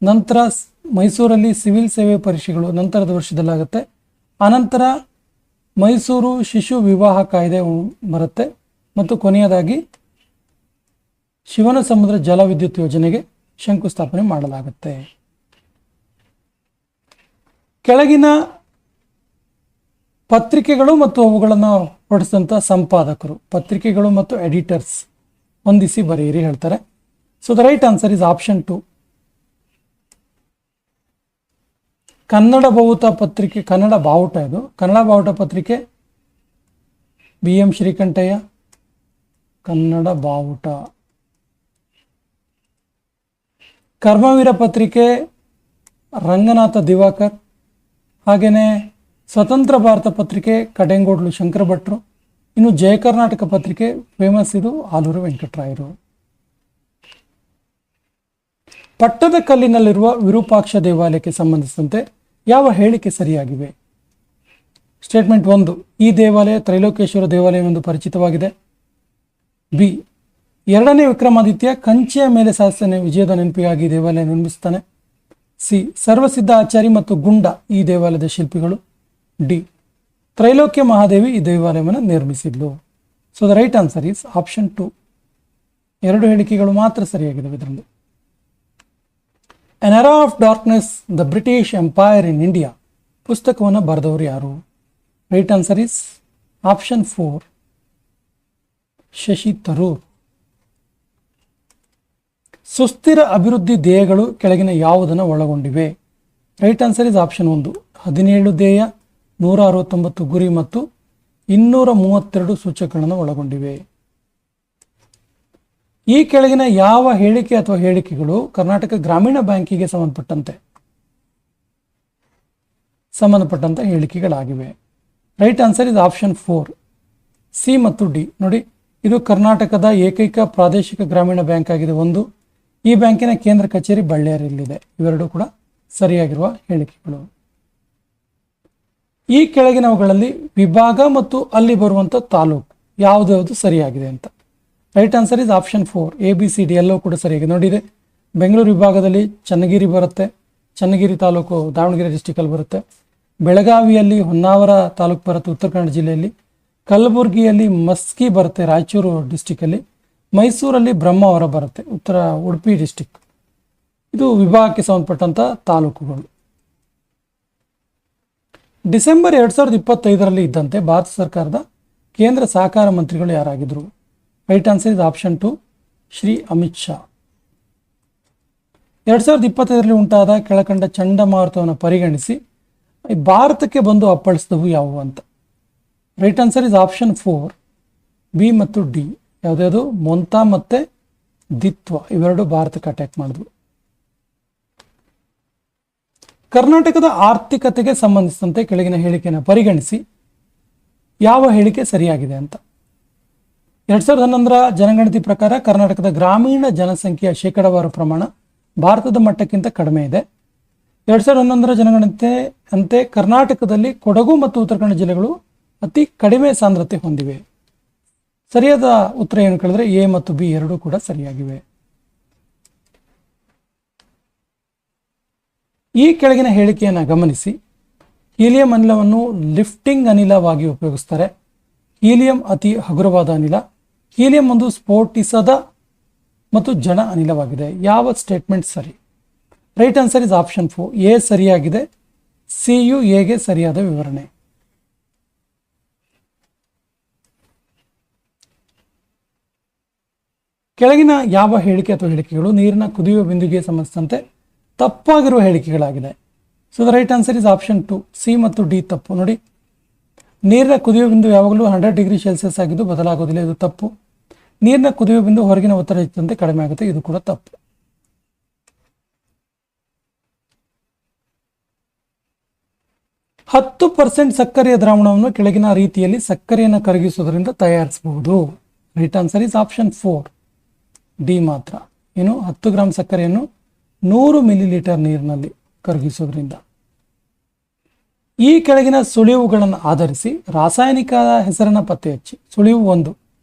ನಂತರ ಮೈಸೂರಲ್ಲಿ ಸಿವಿಲ್ ಸೇವೆ ಪರೀಕ್ಷೆಗಳು ನಂತರದ ವರ್ಷದಲ್ಲಾಗುತ್ತೆ. ಆನಂತರ ಮೈಸೂರು ಶಿಶು ವಿವಾಹ ಕಾಯ್ದೆ ಬರುತ್ತೆ ಮತ್ತು ಕೊನೆಯದಾಗಿ ಶಿವನ ಸಮುದ್ರ ಜಲವಿದ್ಯುತ್ ಯೋಜನೆಗೆ ಶಂಕುಸ್ಥಾಪನೆ ಮಾಡಲಾಗುತ್ತೆ. ಕೆಳಗಿನ ಪತ್ರಿಕೆಗಳು ಮತ್ತು ಅವುಗಳನ್ನು ಹೊರಡಿಸಿದಂಥ ಸಂಪಾದಕರು, ಪತ್ರಿಕೆಗಳು ಮತ್ತು ಎಡಿಟರ್ಸ್ ಹೊಂದಿಸಿ ಬರೆಯಿರಿ ಹೇಳ್ತಾರೆ. So the right answer is option 2, Kannada ಬಾವುಟ ಪತ್ರಿಕೆ, ಕನ್ನಡ ಬಾವುಟ ಇದು. ಕನ್ನಡ ಬಾವುಟ ಪತ್ರಿಕೆ BM ಶ್ರೀಕಂಠಯ್ಯ, ಕನ್ನಡ ಬಾವುಟ. ಕರ್ಮವೀರ ಪತ್ರಿಕೆ ರಂಗನಾಥ ದಿವಾಕರ್. ಹಾಗೆಯೇ ಸ್ವತಂತ್ರ ಭಾರತ ಪತ್ರಿಕೆ ಕಡೆಂಗೋಡ್ಲು ಶಂಕರ ಭಟ್ರು. ಇನ್ನು ಜಯ ಕರ್ನಾಟಕ ಪತ್ರಿಕೆ ಫೇಮಸ್, ಇದು ಆಲೂರು ವೆಂಕಟರಾಯರು. ಪಟ್ಟದಕಲ್ಲಿನಲ್ಲಿರುವ ವಿರೂಪಾಕ್ಷ ದೇವಾಲಯಕ್ಕೆ ಸಂಬಂಧಿಸಿದಂತೆ ಯಾವ ಹೇಳಿಕೆ ಸರಿಯಾಗಿವೆ? ಸ್ಟೇಟ್ಮೆಂಟ್ 1, ಈ ದೇವಾಲಯ ತ್ರೈಲೋಕೇಶ್ವರ ದೇವಾಲಯವೆಂದು ಪರಿಚಿತವಾಗಿದೆ. ಬಿ, 2ನೇ ವಿಕ್ರಮಾದಿತ್ಯ ಕಂಚಿಯ ಮೇಲೆ ಸಾಧಿಸಿದ ವಿಜಯದ ನೆನಪಿಗಾಗಿ ಈ ದೇವಾಲಯ ನಿರ್ಮಿಸುತ್ತಾನೆ. ಸಿ, ಸರ್ವಸಿದ್ಧ ಆಚಾರಿ ಮತ್ತು ಗುಂಡ ಈ ದೇವಾಲಯದ ಶಿಲ್ಪಿಗಳು. ಡಿ, ತ್ರೈಲೋಕ್ಯ ಮಹಾದೇವಿ ಈ ದೇವಾಲಯವನ್ನು ನಿರ್ಮಿಸಿದ್ಲು. So the right answer is option 2. 2 ಹೇಳಿಕೆಗಳು ಮಾತ್ರ ಸರಿಯಾಗಿದೆ ಇದರಲ್ಲಿ. An era of darkness the British empire in India ಪುಸ್ತಕವನ್ನು ಬರೆದವರು ಯಾರು? Right answer is option 4, Shashi Tharoor. ಸುಸ್ಥಿರ ಅಭಿವೃದ್ಧಿ ಧ್ಯೇಯಗಳು ಕೆಳಗಿನ ಯಾವುದನ್ನು ಒಳಗೊಂಡಿವೆ? ರೈಟ್ ಆನ್ಸರ್ ಇಸ್ ಆಪ್ಷನ್ 1, 17 ಧ್ಯೇಯ, 169 ಗುರಿ ಮತ್ತು 232 ಸೂಚಕಗಳನ್ನು ಒಳಗೊಂಡಿವೆ. ಈ ಕೆಳಗಿನ ಯಾವ ಹೇಳಿಕೆ ಅಥವಾ ಹೇಳಿಕೆಗಳು ಕರ್ನಾಟಕ ಗ್ರಾಮೀಣ ಬ್ಯಾಂಕಿಗೆ ಸಂಬಂಧಪಟ್ಟಂತ ಹೇಳಿಕೆಗಳಾಗಿವೆ? Right answer is option 4, C ಮತ್ತು ಡಿ. ನೋಡಿ, ಇದು ಕರ್ನಾಟಕದ ಏಕೈಕ ಪ್ರಾದೇಶಿಕ ಗ್ರಾಮೀಣ ಬ್ಯಾಂಕ್ ಆಗಿದೆ. ಒಂದು, ಈ ಬ್ಯಾಂಕಿನ ಕೇಂದ್ರ ಕಚೇರಿ ಬಳ್ಳಾರಿಯಲ್ಲಿದೆ. ಇವೆರಡೂ ಕೂಡ ಸರಿಯಾಗಿರುವ ಹೇಳಿಕೆಗಳು. ಈ ಕೆಳಗಿನವುಗಳಲ್ಲಿ ವಿಭಾಗ ಮತ್ತು ಅಲ್ಲಿ ಬರುವಂಥ ತಾಲೂಕು ಯಾವುದು ಸರಿಯಾಗಿದೆ ಅಂತ? Right answer is option 4, ABCD ಎಲ್ಲವೂ ಕೂಡ ಸರಿಯಾಗಿದೆ. ನೋಡಿದೆ, ಬೆಂಗಳೂರು ವಿಭಾಗದಲ್ಲಿ ಚನ್ನಗಿರಿ ಬರುತ್ತೆ, ಚನ್ನಗಿರಿ ತಾಲೂಕು ದಾವಣಗೆರೆ ಡಿಸ್ಟಿಕಲ್ಲಿ ಬರುತ್ತೆ. ಬೆಳಗಾವಿಯಲ್ಲಿ ಹೊನ್ನಾವರ ತಾಲೂಕು ಬರುತ್ತೆ ಉತ್ತರ ಕನ್ನಡ ಜಿಲ್ಲೆಯಲ್ಲಿ. ಕಲಬುರಗಿಯಲ್ಲಿ ಮಸ್ಕಿ ಬರುತ್ತೆ ರಾಯಚೂರು ಡಿಸ್ಟಿಕಲ್ಲಿ. ಮೈಸೂರಲ್ಲಿ ಬ್ರಹ್ಮಾವರ ಬರುತ್ತೆ ಉಡುಪಿ ಡಿಸ್ಟಿಕ್. ಇದು ವಿಭಾಗಕ್ಕೆ ಸಂಬಂಧಪಟ್ಟಂಥ ತಾಲೂಕುಗಳು. ಡಿಸೆಂಬರ್ 2025ರಲ್ಲಿ ಇದ್ದಂತೆ ಭಾರತ ಸರ್ಕಾರದ ಕೇಂದ್ರ ಸಹಕಾರ ಮಂತ್ರಿಗಳು ಯಾರಾಗಿದ್ದರು? Right answer is option 2, Shri Amit Shah. 2025ರಲ್ಲಿ ಉಂಟಾದ ಕೆಳಕಂಡ ಚಂಡಮಾರುತವನ್ನು ಪರಿಗಣಿಸಿ ಭಾರತಕ್ಕೆ ಬಂದು ಅಪ್ಪಳಿಸಿದವು ಯಾವುವು ಅಂತ? Right answer is option 4, B ಮತ್ತು ಡಿ. ಯಾವುದ್ಯಾವುದು? ಮೊಂತಾ ಮತ್ತೆ ದಿತ್ವ ಇವೆರಡು ಭಾರತಕ್ಕೆ ಅಟ್ಯಾಕ್ ಮಾಡಿದ್ವು. ಕರ್ನಾಟಕದ ಆರ್ಥಿಕತೆಗೆ ಸಂಬಂಧಿಸಿದಂತೆ ಕೆಳಗಿನ ಹೇಳಿಕೆಯನ್ನು ಪರಿಗಣಿಸಿ ಯಾವ ಹೇಳಿಕೆ ಸರಿಯಾಗಿದೆ ಅಂತ? 2011ರ ಜನಗಣತಿ ಪ್ರಕಾರ ಕರ್ನಾಟಕದ ಗ್ರಾಮೀಣ ಜನಸಂಖ್ಯೆಯ ಶೇಕಡಾವಾರು ಪ್ರಮಾಣ ಭಾರತದ ಮಟ್ಟಕ್ಕಿಂತ ಕಡಿಮೆ ಇದೆ. 2011ರ ಜನಗಣತಿ ಅಂತೆ ಕರ್ನಾಟಕದಲ್ಲಿ ಕೊಡಗು ಮತ್ತು ಉತ್ತರ ಕನ್ನಡ ಜಿಲ್ಲೆಗಳು ಅತಿ ಕಡಿಮೆ ಸಾಂದ್ರತೆ ಹೊಂದಿವೆ. ಸರಿಯಾದ ಉತ್ತರ ಏನು ಕೇಳಿದ್ರೆ ಎ ಮತ್ತು ಬಿ ಎರಡೂ ಕೂಡ ಸರಿಯಾಗಿವೆ. ಈ ಕೆಳಗಿನ ಹೇಳಿಕೆಯನ್ನು ಗಮನಿಸಿ. ಹೀಲಿಯಂ ಅನಿಲವನ್ನು ಲಿಫ್ಟಿಂಗ್ ಅನಿಲವಾಗಿ ಉಪಯೋಗಿಸ್ತಾರೆ. ಹೀಲಿಯಂ ಅತಿ ಹಗುರವಾದ ಅನಿಲ. ಹೀಲಿಯಂ ಒಂದು ಸ್ಫೋಟಿಸದ ಮತ್ತು ಜಡ ಅನಿಲವಾಗಿದೆ. ಯಾವ ಸ್ಟೇಟ್ಮೆಂಟ್ ಸರಿ? Right answer is option 4, A ಸರಿಯಾಗಿದೆ. ಸಿ ಯು ಎಗೆ ಸರಿಯಾದ ವಿವರಣೆ. ಕೆಳಗಿನ ಯಾವ ಹೇಳಿಕೆ ಅಥವಾ ಹೇಳಿಕೆಗಳು ನೀರಿನ ಕುದಿಯುವ ಬಿಂದುಗೆ ಸಂಬಂಧಿಸಿದಂತೆ ತಪ್ಪಾಗಿರುವ ಹೇಳಿಕೆಗಳಾಗಿದೆ? So the right answer is option 2, C ಮತ್ತು ಡಿ ತಪ್ಪು. ನೋಡಿ, ನೀರಿನ ಕುದಿಯುವ ಬಿಂದು ಯಾವಾಗಲೂ 100 ಡಿಗ್ರಿ ಸೆಲ್ಸಿಯಸ್ ಆಗಿದ್ದು ಬದಲಾಗೋದಿಲ್ಲ, ಇದು ತಪ್ಪು. ನೀರಿನ ಕುದಿಯುವ ಬಿಂದು ಹೊರಗಿನ ಒತ್ತಡ ಹೆಚ್ಚಂತೆ ಕಡಿಮೆ ಆಗುತ್ತೆ, ಇದು ಕೂಡ ತಪ್ಪು. ಹತ್ತು 10% ಸಕ್ಕರೆಯ ದ್ರಾವಣವನ್ನು ಕೆಳಗಿನ ರೀತಿಯಲ್ಲಿ ಸಕ್ಕರೆಯನ್ನು ಕರಗಿಸುವುದರಿಂದ ತಯಾರಿಸಬಹುದು. Right answer is option 4, D ಮಾತ್ರ. ಏನು? 10 ಗ್ರಾಂ ಸಕ್ಕರೆಯನ್ನು 100 ಮಿಲಿಲೀಟರ್ ನೀರಿನಲ್ಲಿ ಕರಗಿಸೋದ್ರಿಂದ. ಈ ಕೆಳಗಿನ ಸುಳಿವುಗಳನ್ನು ಆಧರಿಸಿ ರಾಸಾಯನಿಕ ಹೆಸರನ್ನು ಪತ್ತೆ ಹಚ್ಚಿ. ಸುಳಿವು 1,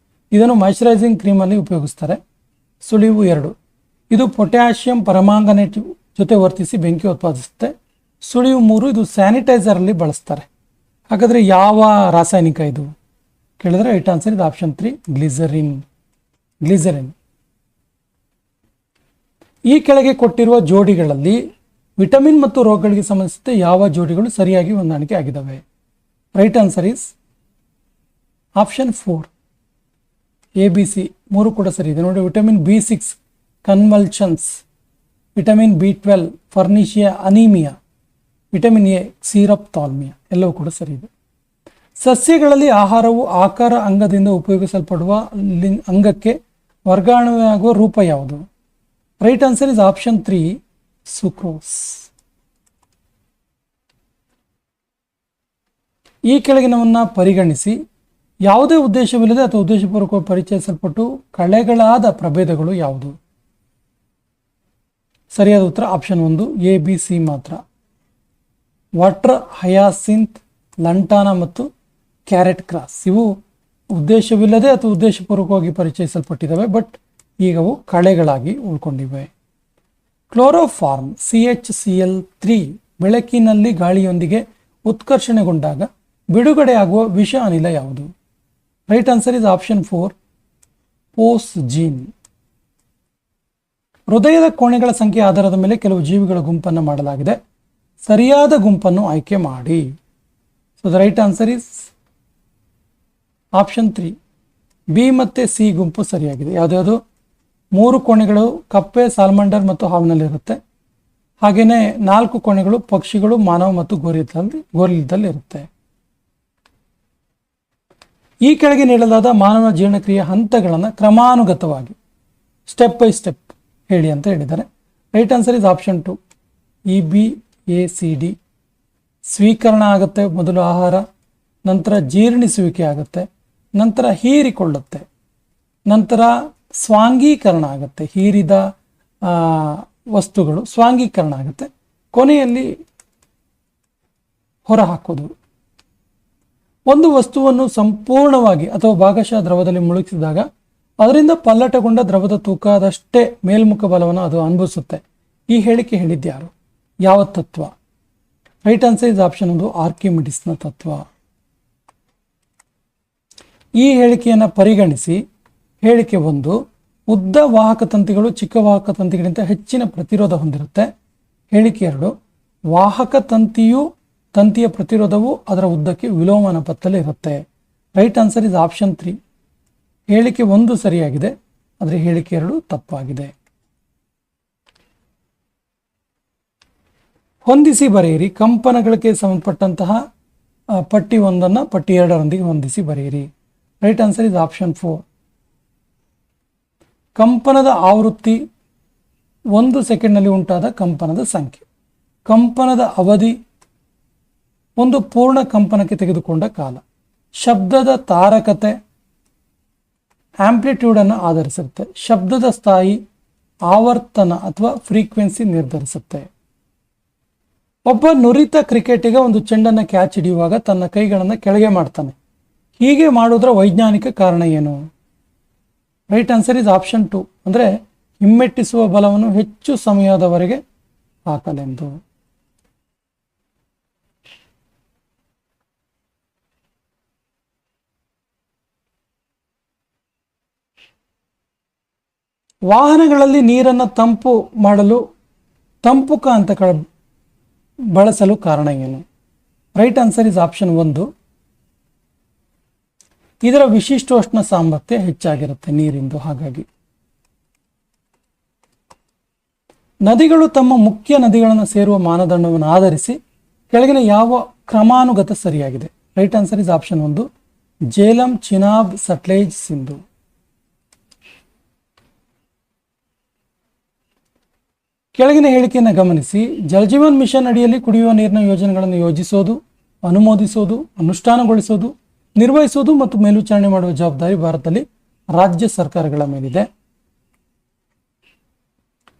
ಇದನ್ನು ಮಾಯಿಶ್ಚರೈಸಿಂಗ್ ಕ್ರೀಮಲ್ಲಿ ಉಪಯೋಗಿಸ್ತಾರೆ. ಸುಳಿವು 2, ಇದು ಪೊಟ್ಯಾಷಿಯಂ ಪರಮಾಂಗನೇಟ್ ಜೊತೆ ವರ್ತಿಸಿ ಬೆಂಕಿ ಉತ್ಪಾದಿಸುತ್ತೆ. ಸುಳಿವು 3, ಇದು ಸ್ಯಾನಿಟೈಸರಲ್ಲಿ ಬಳಸ್ತಾರೆ. ಹಾಗಾದರೆ ಯಾವ ರಾಸಾಯನಿಕ ಇದು ಕೇಳಿದ್ರೆ ರೈಟ್ ಆನ್ಸರ್ ಇದು ಆಪ್ಷನ್ 3, ಗ್ಲಿಸರಿನ್. ಈ ಕೆಳಗೆ ಕೊಟ್ಟಿರುವ ಜೋಡಿಗಳಲ್ಲಿ ವಿಟಮಿನ್ ಮತ್ತು ರೋಗಗಳಿಗೆ ಸಂಬಂಧಿಸಿದ ಯಾವ ಜೋಡಿಗಳು ಸರಿಯಾಗಿ ಹೊಂದಾಣಿಕೆ ಆಗಿದ್ದಾವೆ? Right answer is option 4, ABC 3 ಕೂಡ ಸರಿ ಇದೆ. ನೋಡಿ, vitamin B6 convulsions, vitamin B12 pernicious anaemia, vitamin A xerophthalmia ಎಲ್ಲವೂ ಕೂಡ ಸರಿ ಇದೆ. ಸಸ್ಯಗಳಲ್ಲಿ ಆಹಾರವು ಆಕಾರ ಅಂಗದಿಂದ ಉಪಯೋಗಿಸಲ್ಪಡುವ ಅಂಗಕ್ಕೆ ವರ್ಗಾವಣೆಯಾಗುವ ರೂಪ ಯಾವುದು? Right answer is option 3, sucrose. ಈ ಕೆಳಗಿನವನ್ನ ಪರಿಗಣಿಸಿ ಯಾವುದೇ ಉದ್ದೇಶವಿಲ್ಲದೆ ಅಥವಾ ಉದ್ದೇಶಪೂರ್ವಕವಾಗಿ ಪರಿಚಯಿಸಲ್ಪಟ್ಟು ಕಳೆಗಳಾದ ಪ್ರಭೇದಗಳು ಯಾವುದು? ಸರಿಯಾದ ಉತ್ತರ ಆಪ್ಷನ್ 1, A, B, C ಮಾತ್ರ. ವಾಟರ್ ಹಯಾಸಿಂತ್, ಲಂಟಾನ ಮತ್ತು ಕ್ಯಾರೆಟ್ ಕ್ರಾಸ್. ಇವು ಉದ್ದೇಶವಿಲ್ಲದೆ ಅಥವಾ ಉದ್ದೇಶಪೂರ್ವಕವಾಗಿ ಪರಿಚಯಿಸಲ್ಪಟ್ಟಿದ್ದಾವೆ, ಬಟ್ ಈಗ ಅವು ಕಳೆಗಳಾಗಿ ಉಳ್ಕೊಂಡಿವೆ. ಕ್ಲೋರೋಫಾರ್ಮ್ CHCl3 ಬೆಳಕಿನಲ್ಲಿ ಗಾಳಿಯೊಂದಿಗೆ ಉತ್ಕರ್ಷಣೆಗೊಂಡಾಗ ಬಿಡುಗಡೆಯಾಗುವ ವಿಷ ಅನಿಲ ಯಾವುದು? Right answer is option 4 ಪೋಸ್ಜೀನ್. ಹೃದಯದ ಕೋಣೆಗಳ ಸಂಖ್ಯೆ ಆಧಾರದ ಮೇಲೆ ಕೆಲವು ಜೀವಿಗಳ ಗುಂಪನ್ನು ಮಾಡಲಾಗಿದೆ. ಸರಿಯಾದ ಗುಂಪನ್ನು ಆಯ್ಕೆ ಮಾಡಿ. So the right answer is option 3 B ಮತ್ತು ಸಿ ಗುಂಪು ಸರಿಯಾಗಿದೆ. ಯಾವುದ್ಯಾವುದು? 3 ಕೋಣೆಗಳು ಕಪ್ಪೆ, ಸಾಲ್ಮಂಡರ್ ಮತ್ತು ಹಾವಿನಲ್ಲಿರುತ್ತೆ. ಹಾಗೆಯೇ 4 ಕೋಣೆಗಳು ಪಕ್ಷಿಗಳು, ಮಾನವ ಮತ್ತು ಗೋರಿಲದಲ್ಲಿ ಇರುತ್ತೆ. ಈ ಕೆಳಗೆ ನೀಡಲಾದ ಮಾನವ ಜೀರ್ಣಕ್ರಿಯೆ ಹಂತಗಳನ್ನು ಕ್ರಮಾನುಗತವಾಗಿ ಸ್ಟೆಪ್ ಬೈ ಸ್ಟೆಪ್ ಹೇಳಿ ಅಂತ ಹೇಳಿದ್ದಾರೆ. Right answer is option 2 EBACD. ಸ್ವೀಕರಣ ಆಗುತ್ತೆ, ಮೊದಲು ಆಹಾರ, ನಂತರ ಜೀರ್ಣಿಸುವಿಕೆ ಆಗುತ್ತೆ, ನಂತರ ಹೀರಿಕೊಳ್ಳುತ್ತೆ, ನಂತರ ಸ್ವಾಂಗೀಕರಣ ಆಗುತ್ತೆ, ಹೀರಿದ ವಸ್ತುಗಳು ಸ್ವಾಂಗೀಕರಣ ಆಗುತ್ತೆ, ಕೊನೆಯಲ್ಲಿ ಹೊರಹಾಕೋದು. ಒಂದು ವಸ್ತುವನ್ನು ಸಂಪೂರ್ಣವಾಗಿ ಅಥವಾ ಭಾಗಶಃ ದ್ರವದಲ್ಲಿ ಮುಳುಗಿಸಿದಾಗ ಅದರಿಂದ ಪಲ್ಲಟಗೊಂಡ ದ್ರವದ ತೂಕದಷ್ಟೇ ಮೇಲ್ಮುಖ ಬಲವನ್ನು ಅದು ಅನುಭವಿಸುತ್ತೆ. ಈ ಹೇಳಿಕೆ ಹೇಳಿದ್ಯಾರು? ಯಾವ ತತ್ವ? ರೈಟ್ ಆನ್ಸರ್ ಇಸ್ ಆಪ್ಷನ್ 1 ಆರ್ಕಿಮಿಡಿಸ್ನ ತತ್ವ. ಈ ಹೇಳಿಕೆಯನ್ನು ಪರಿಗಣಿಸಿ ಹೇಳಿಕೆ 1 ಉದ್ದ ವಾಹಕ ತಂತಿಗಳು ಚಿಕ್ಕ ವಾಹಕ ತಂತಿಗಳಿಗಿಂತ ಹೆಚ್ಚಿನ ಪ್ರತಿರೋಧ ಹೊಂದಿರುತ್ತೆ. ಹೇಳಿಕೆ 2 ವಾಹಕ ತಂತಿಯ ಪ್ರತಿರೋಧವು ಅದರ ಉದ್ದಕ್ಕೆ ವಿಲೋಮಾನುಪಾತದಲ್ಲಿ ಇರುತ್ತೆ. ರೈಟ್ ಆನ್ಸರ್ ಇಸ್ ಆಪ್ಷನ್ 3 ಹೇಳಿಕೆ 1 ಸರಿಯಾಗಿದೆ, ಆದರೆ ಹೇಳಿಕೆ 2 ತಪ್ಪಾಗಿದೆ. ಹೊಂದಿಸಿ ಬರೆಯಿರಿ. ಕಂಪನಗಳಿಗೆ ಸಂಬಂಧಪಟ್ಟಂತಹ ಪಟ್ಟಿ 1 ಪಟ್ಟಿ 2 ಹೊಂದಿಸಿ ಬರೆಯಿರಿ. ರೈಟ್ ಆನ್ಸರ್ ಇಸ್ ಆಪ್ಷನ್ 4 ಕಂಪನದ ಆವೃತ್ತಿ 1 ಸೆಕೆಂಡ್ನಲ್ಲಿ ಉಂಟಾದ ಕಂಪನದ ಸಂಖ್ಯೆ. ಕಂಪನದ ಅವಧಿ ಒಂದು ಪೂರ್ಣ ಕಂಪನಕ್ಕೆ ತೆಗೆದುಕೊಂಡ ಕಾಲ. ಶಬ್ದದ ತಾರಕತೆ ಆಂಪ್ಲಿಟ್ಯೂಡನ್ನು ಆಧರಿಸಿರುತ್ತೆ. ಶಬ್ದದ ಸ್ಥಾಯಿ ಆವರ್ತನ ಅಥವಾ ಫ್ರೀಕ್ವೆನ್ಸಿ ನಿರ್ಧರಿಸುತ್ತೆ. ಒಬ್ಬ ನುರಿತ ಕ್ರಿಕೆಟಿಗ ಒಂದು ಚೆಂಡನ್ನು ಕ್ಯಾಚ್ ಹಿಡಿಯುವಾಗ ತನ್ನ ಕೈಗಳನ್ನು ಕೆಳಗೆ ಮಾಡ್ತಾನೆ. ಹೀಗೆ ಮಾಡೋದ್ರ ವೈಜ್ಞಾನಿಕ ಕಾರಣ ಏನು? ರೈಟ್ ಆನ್ಸರ್ ಇಸ್ ಆಪ್ಷನ್ 2 ಅಂದರೆ ಹಿಮ್ಮೆಟ್ಟಿಸುವ ಬಲವನ್ನು ಹೆಚ್ಚು ಸಮಯದವರೆಗೆ ಹಾಕಲೆಂದು. ವಾಹನಗಳಲ್ಲಿ ನೀರನ್ನು ತಂಪು ಮಾಡಲು ತಂಪುಕ ಅಂತ ಬಳಸಲು ಕಾರಣ ಏನು? ರೈಟ್ ಆನ್ಸರ್ ಇಸ್ ಆಪ್ಷನ್ 1 ಇದರ ವಿಶಿಷ್ಟೋಷ್ಣ ಸಾಮರ್ಥ್ಯ ಹೆಚ್ಚಾಗಿರುತ್ತೆ ನೀರಿಂದು. ಹಾಗಾಗಿ ನದಿಗಳು ತಮ್ಮ ಮುಖ್ಯ ನದಿಗಳನ್ನು ಸೇರುವ ಮಾನದಂಡವನ್ನು ಆಧರಿಸಿ ಕೆಳಗಿನ ಯಾವ ಕ್ರಮಾನುಗತ ಸರಿಯಾಗಿದೆ? Right answer is option 1 Jhelum, Chenab, Sutlej, Sindhu. ಕೆಳಗಿನ ಹೇಳಿಕೆಯನ್ನು ಗಮನಿಸಿ. ಜಲಜೀವನ್ ಮಿಷನ್ ಅಡಿಯಲ್ಲಿ ಕುಡಿಯುವ ನೀರಿನ ಯೋಜನೆಗಳನ್ನು ಯೋಜಿಸೋದು, ಅನುಮೋದಿಸೋದು, ಅನುಷ್ಠಾನಗೊಳಿಸೋದು, ನಿರ್ವಹಿಸುವುದು ಮತ್ತು ಮೇಲ್ವಿಚಾರಣೆ ಮಾಡುವ ಜವಾಬ್ದಾರಿ ಭಾರತದಲ್ಲಿ ರಾಜ್ಯ ಸರ್ಕಾರಗಳ ಮೇಲಿದೆ.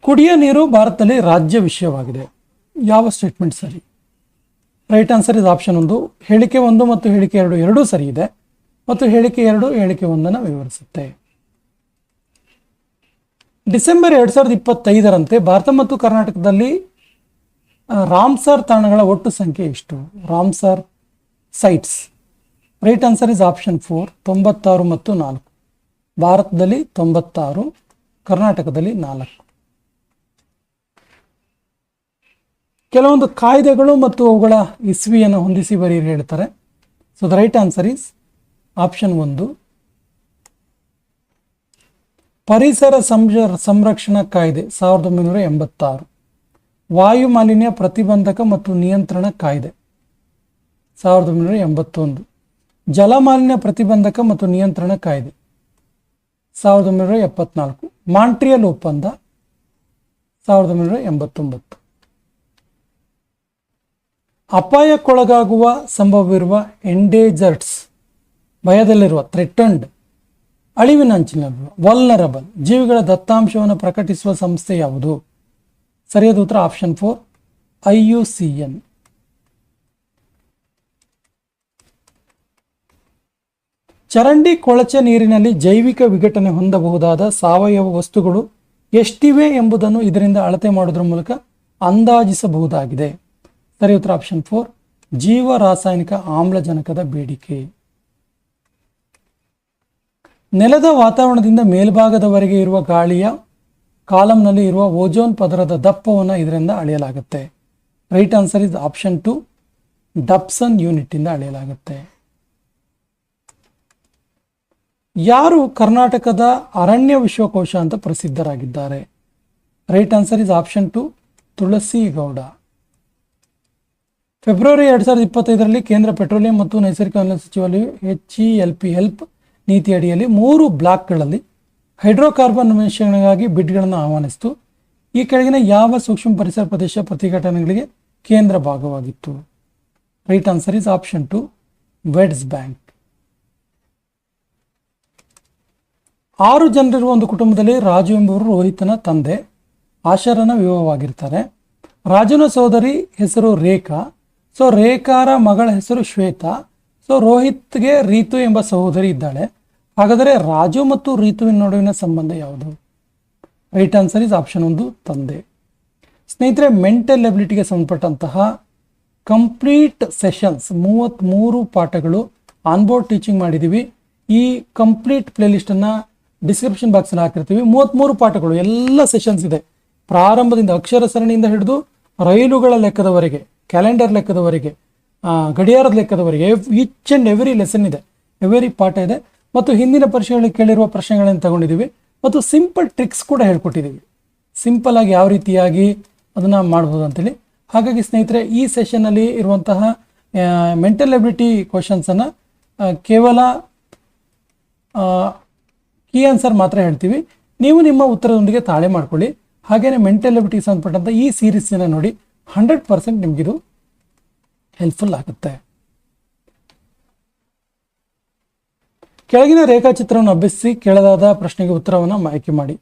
ಕುಡಿಯುವ ನೀರು ಭಾರತದಲ್ಲಿ ರಾಜ್ಯ ವಿಷಯವಾಗಿದೆ. ಯಾವ ಸ್ಟೇಟ್ಮೆಂಟ್ ಸರಿ? ರೈಟ್ ಆನ್ಸರ್ ಇಸ್ ಆಪ್ಷನ್ 1 ಹೇಳಿಕೆ 1 ಮತ್ತು ಹೇಳಿಕೆ 2 ಎರಡೂ ಸರಿ ಇದೆ ಮತ್ತು ಹೇಳಿಕೆ 2 ಹೇಳಿಕೆ 1 ವಿವರಿಸುತ್ತೆ. ಡಿಸೆಂಬರ್ 2025ರಂತೆ ಭಾರತ ಮತ್ತು ಕರ್ನಾಟಕದಲ್ಲಿ ರಾಮ್ಸರ್ ತಾಣಗಳ ಒಟ್ಟು ಸಂಖ್ಯೆ ಎಷ್ಟು? Ramsar sites. Right answer is option 4 96 ಮತ್ತು 4. ಭಾರತದಲ್ಲಿ 96, ಕರ್ನಾಟಕದಲ್ಲಿ 4. ಕೆಲವೊಂದು ಕಾಯ್ದೆಗಳು ಮತ್ತು ಅವುಗಳ ಇಸ್ವಿಯನ್ನು ಹೊಂದಿಸಿ ಬರೀರಿ ಹೇಳ್ತಾರೆ. So the right answer is option 1 ಪರಿಸರ ಸಂರಕ್ಷಣಾ ಕಾಯ್ದೆ 1986, ವಾಯು ಮಾಲಿನ್ಯ ಪ್ರತಿಬಂಧಕ ಮತ್ತು ನಿಯಂತ್ರಣ ಕಾಯ್ದೆ 1981, ಜಲಮಾಲಿನ್ಯ ಪ್ರತಿಬಂಧಕ ಮತ್ತು ನಿಯಂತ್ರಣ ಕಾಯ್ದೆ 1974, ಮಾಂಟ್ರಿಯಲ್ ಒಪ್ಪಂದ 1989. ಅಪಾಯಕ್ಕೊಳಗಾಗುವ ಸಂಭವವಿರುವ ಎಂಡೇಂಜರ್ಡ್ಸ್ ಭಯದಲ್ಲಿರುವ, ಥ್ರೆಟನ್ಡ್ ಅಳಿವಿನಂಚಿನಲ್ಲಿರುವ, ವಲ್ನರಬಲ್ ಜೀವಿಗಳ ದತ್ತಾಂಶವನ್ನು ಪ್ರಕಟಿಸುವ ಸಂಸ್ಥೆ ಯಾವುದು? ಸರಿಯಾದ ಉತ್ತರ ಆಪ್ಷನ್ 4 IUCN. ಚರಂಡಿ ಕೊಳಚೆ ನೀರಿನಲ್ಲಿ ಜೈವಿಕ ವಿಘಟನೆ ಹೊಂದಬಹುದಾದ ಸಾವಯವ ವಸ್ತುಗಳು ಎಷ್ಟಿವೆ ಎಂಬುದನ್ನು ಇದರಿಂದ ಅಳತೆ ಮಾಡುವುದರ ಮೂಲಕ ಅಂದಾಜಿಸಬಹುದಾಗಿದೆ. ಸರಿ ಉತ್ತರ ಆಪ್ಷನ್ 4, ಜೀವ ರಾಸಾಯನಿಕ ಆಮ್ಲಜನಕದ ಬೇಡಿಕೆ. ನೆಲದ ವಾತಾವರಣದಿಂದ ಮೇಲ್ಭಾಗದವರೆಗೆ ಇರುವ ಗಾಳಿಯ ಕಾಲಂನಲ್ಲಿ ಇರುವ ಓಜೋನ್ ಪದರದ ದಪ್ಪವನ್ನು ಇದರಿಂದ ಅಳೆಯಲಾಗುತ್ತೆ. Right answer is option 2, Dobson unit ಇಂದ ಅಳೆಯಲಾಗುತ್ತೆ. ಯಾರು ಕರ್ನಾಟಕದ ಅರಣ್ಯ ವಿಶ್ವಕೋಶ ಅಂತ ಪ್ರಸಿದ್ಧರಾಗಿದ್ದಾರೆ? Right answer is option 2, Tulasi Gowda. February 2025ರಲ್ಲಿ ಕೇಂದ್ರ ಪೆಟ್ರೋಲಿಯಂ ಮತ್ತು ನೈಸರ್ಗಿಕ ಅನಿಲ ಸಚಿವಾಲಯವು HELP ನೀತಿ ಅಡಿಯಲ್ಲಿ 3 ಬ್ಲಾಕ್ಗಳಲ್ಲಿ ಹೈಡ್ರೋಕಾರ್ಬನ್ ಅನ್ವೇಷಣೆಗಾಗಿ ಬಿಡ್ಗಳನ್ನು ಆಹ್ವಾನಿಸಿತು. ಈ ಕೆಳಗಿನ ಯಾವ ಸೂಕ್ಷ್ಮ ಪರಿಸರ ಪ್ರದೇಶ ಪ್ರತಿಭಟನೆಗಳಿಗೆ ಕೇಂದ್ರ ಭಾಗವಾಗಿತ್ತು? Right answer is option 2, weds bank. 6 ಜನರಿರುವ ಒಂದು ಕುಟುಂಬದಲ್ಲಿ ರಾಜು ಎಂಬುವರು ರೋಹಿತನ ತಂದೆ, ಆಶರನ ವಿವಾಹವಾಗಿರ್ತಾರೆ. ರಾಜುನ ಸೋದರಿ ಹೆಸರು ರೇಖಾ. ಸೊ ರೇಖಾರ ಮಗಳ ಹೆಸರು ಶ್ವೇತಾ. ಸೊ ರೋಹಿತ್ಗೆ ರೀತು ಎಂಬ ಸಹೋದರಿ ಇದ್ದಾಳೆ. ಹಾಗಾದರೆ ರಾಜು ಮತ್ತು ರೀತುವಿನ ನಡುವಿನ ಸಂಬಂಧ ಯಾವುದು? ರೈಟ್ ಆನ್ಸರ್ ಇಸ್ ಆಪ್ಷನ್ 1, ತಂದೆ. ಸ್ನೇಹಿತರೆ, ಮೆಂಟಲ್ ಎಬಿಲಿಟಿಗೆ ಸಂಬಂಧಪಟ್ಟಂತಹ ಕಂಪ್ಲೀಟ್ ಸೆಷನ್ಸ್ 33 ಪಾಠಗಳು ಆನ್ಬೋರ್ಡ್ ಟೀಚಿಂಗ್ ಮಾಡಿದ್ದೀವಿ. ಈ ಕಂಪ್ಲೀಟ್ ಪ್ಲೇಲಿಸ್ಟನ್ನು ಡಿಸ್ಕ್ರಿಪ್ಷನ್ ಬಾಕ್ಸಲ್ಲಿ ಹಾಕಿರ್ತೀವಿ. 33 ಪಾಠಗಳು ಎಲ್ಲ ಸೆಷನ್ಸ್ ಇದೆ. ಪ್ರಾರಂಭದಿಂದ ಅಕ್ಷರ ಸರಣಿಯಿಂದ ಹಿಡಿದು ರೈಲುಗಳ ಲೆಕ್ಕದವರೆಗೆ, ಕ್ಯಾಲೆಂಡರ್ ಲೆಕ್ಕದವರೆಗೆ, ಗಡಿಯಾರದ ಲೆಕ್ಕದವರೆಗೆ ಈಚ್ ಆ್ಯಂಡ್ ಎವ್ರಿ ಲೆಸನ್ ಇದೆ, ಎವ್ರಿ ಪಾಠ ಇದೆ. ಮತ್ತು ಹಿಂದಿನ ಪರೀಕ್ಷೆಗಳಲ್ಲಿ ಕೇಳಿರುವ ಪ್ರಶ್ನೆಗಳನ್ನು ತಗೊಂಡಿದ್ದೀವಿ ಮತ್ತು ಸಿಂಪಲ್ ಟ್ರಿಕ್ಸ್ ಕೂಡ ಹೇಳ್ಕೊಟ್ಟಿದ್ದೀವಿ. ಸಿಂಪಲ್ ಆಗಿ ಯಾವ ರೀತಿಯಾಗಿ ಅದನ್ನು ಮಾಡ್ಬೋದು ಅಂತೇಳಿ. ಹಾಗಾಗಿ ಸ್ನೇಹಿತರೆ, ಈ ಸೆಷನ್ನಲ್ಲಿ ಇರುವಂತಹ ಮೆಂಟಲ್ ಎಬಿಲಿಟಿ ಕ್ವಶನ್ಸನ್ನು ಕೇವಲ ಕೀ ಆನ್ಸರ್ ಮಾತ್ರ ಹೇಳ್ತೀವಿ. ನೀವು ನಿಮ್ಮ ಉತ್ತರದೊಂದಿಗೆ ತಾಳೆ ಮಾಡ್ಕೊಳ್ಳಿ. ಹಾಗೆಯೇ ಮೆಂಟಲ್ ಎಬಿಲಿಟಿಗೆ ಸಂಬಂಧಪಟ್ಟಂಥ ಈ ಸೀರೀಸನ್ನು ನೋಡಿ, 100% ನಿಮಗಿದು ಹೆಲ್ಪ್ಫುಲ್ ಆಗುತ್ತೆ. ಕೆಳಗಿನ ರೇಖಾಚಿತ್ರವನ್ನು ಅಭ್ಯಸಿಸಿ ಕೇಳಲಾದ ಪ್ರಶ್ನೆಗೆ ಉತ್ತರವನ್ನು ಆಯ್ಕೆ ಮಾಡಿ.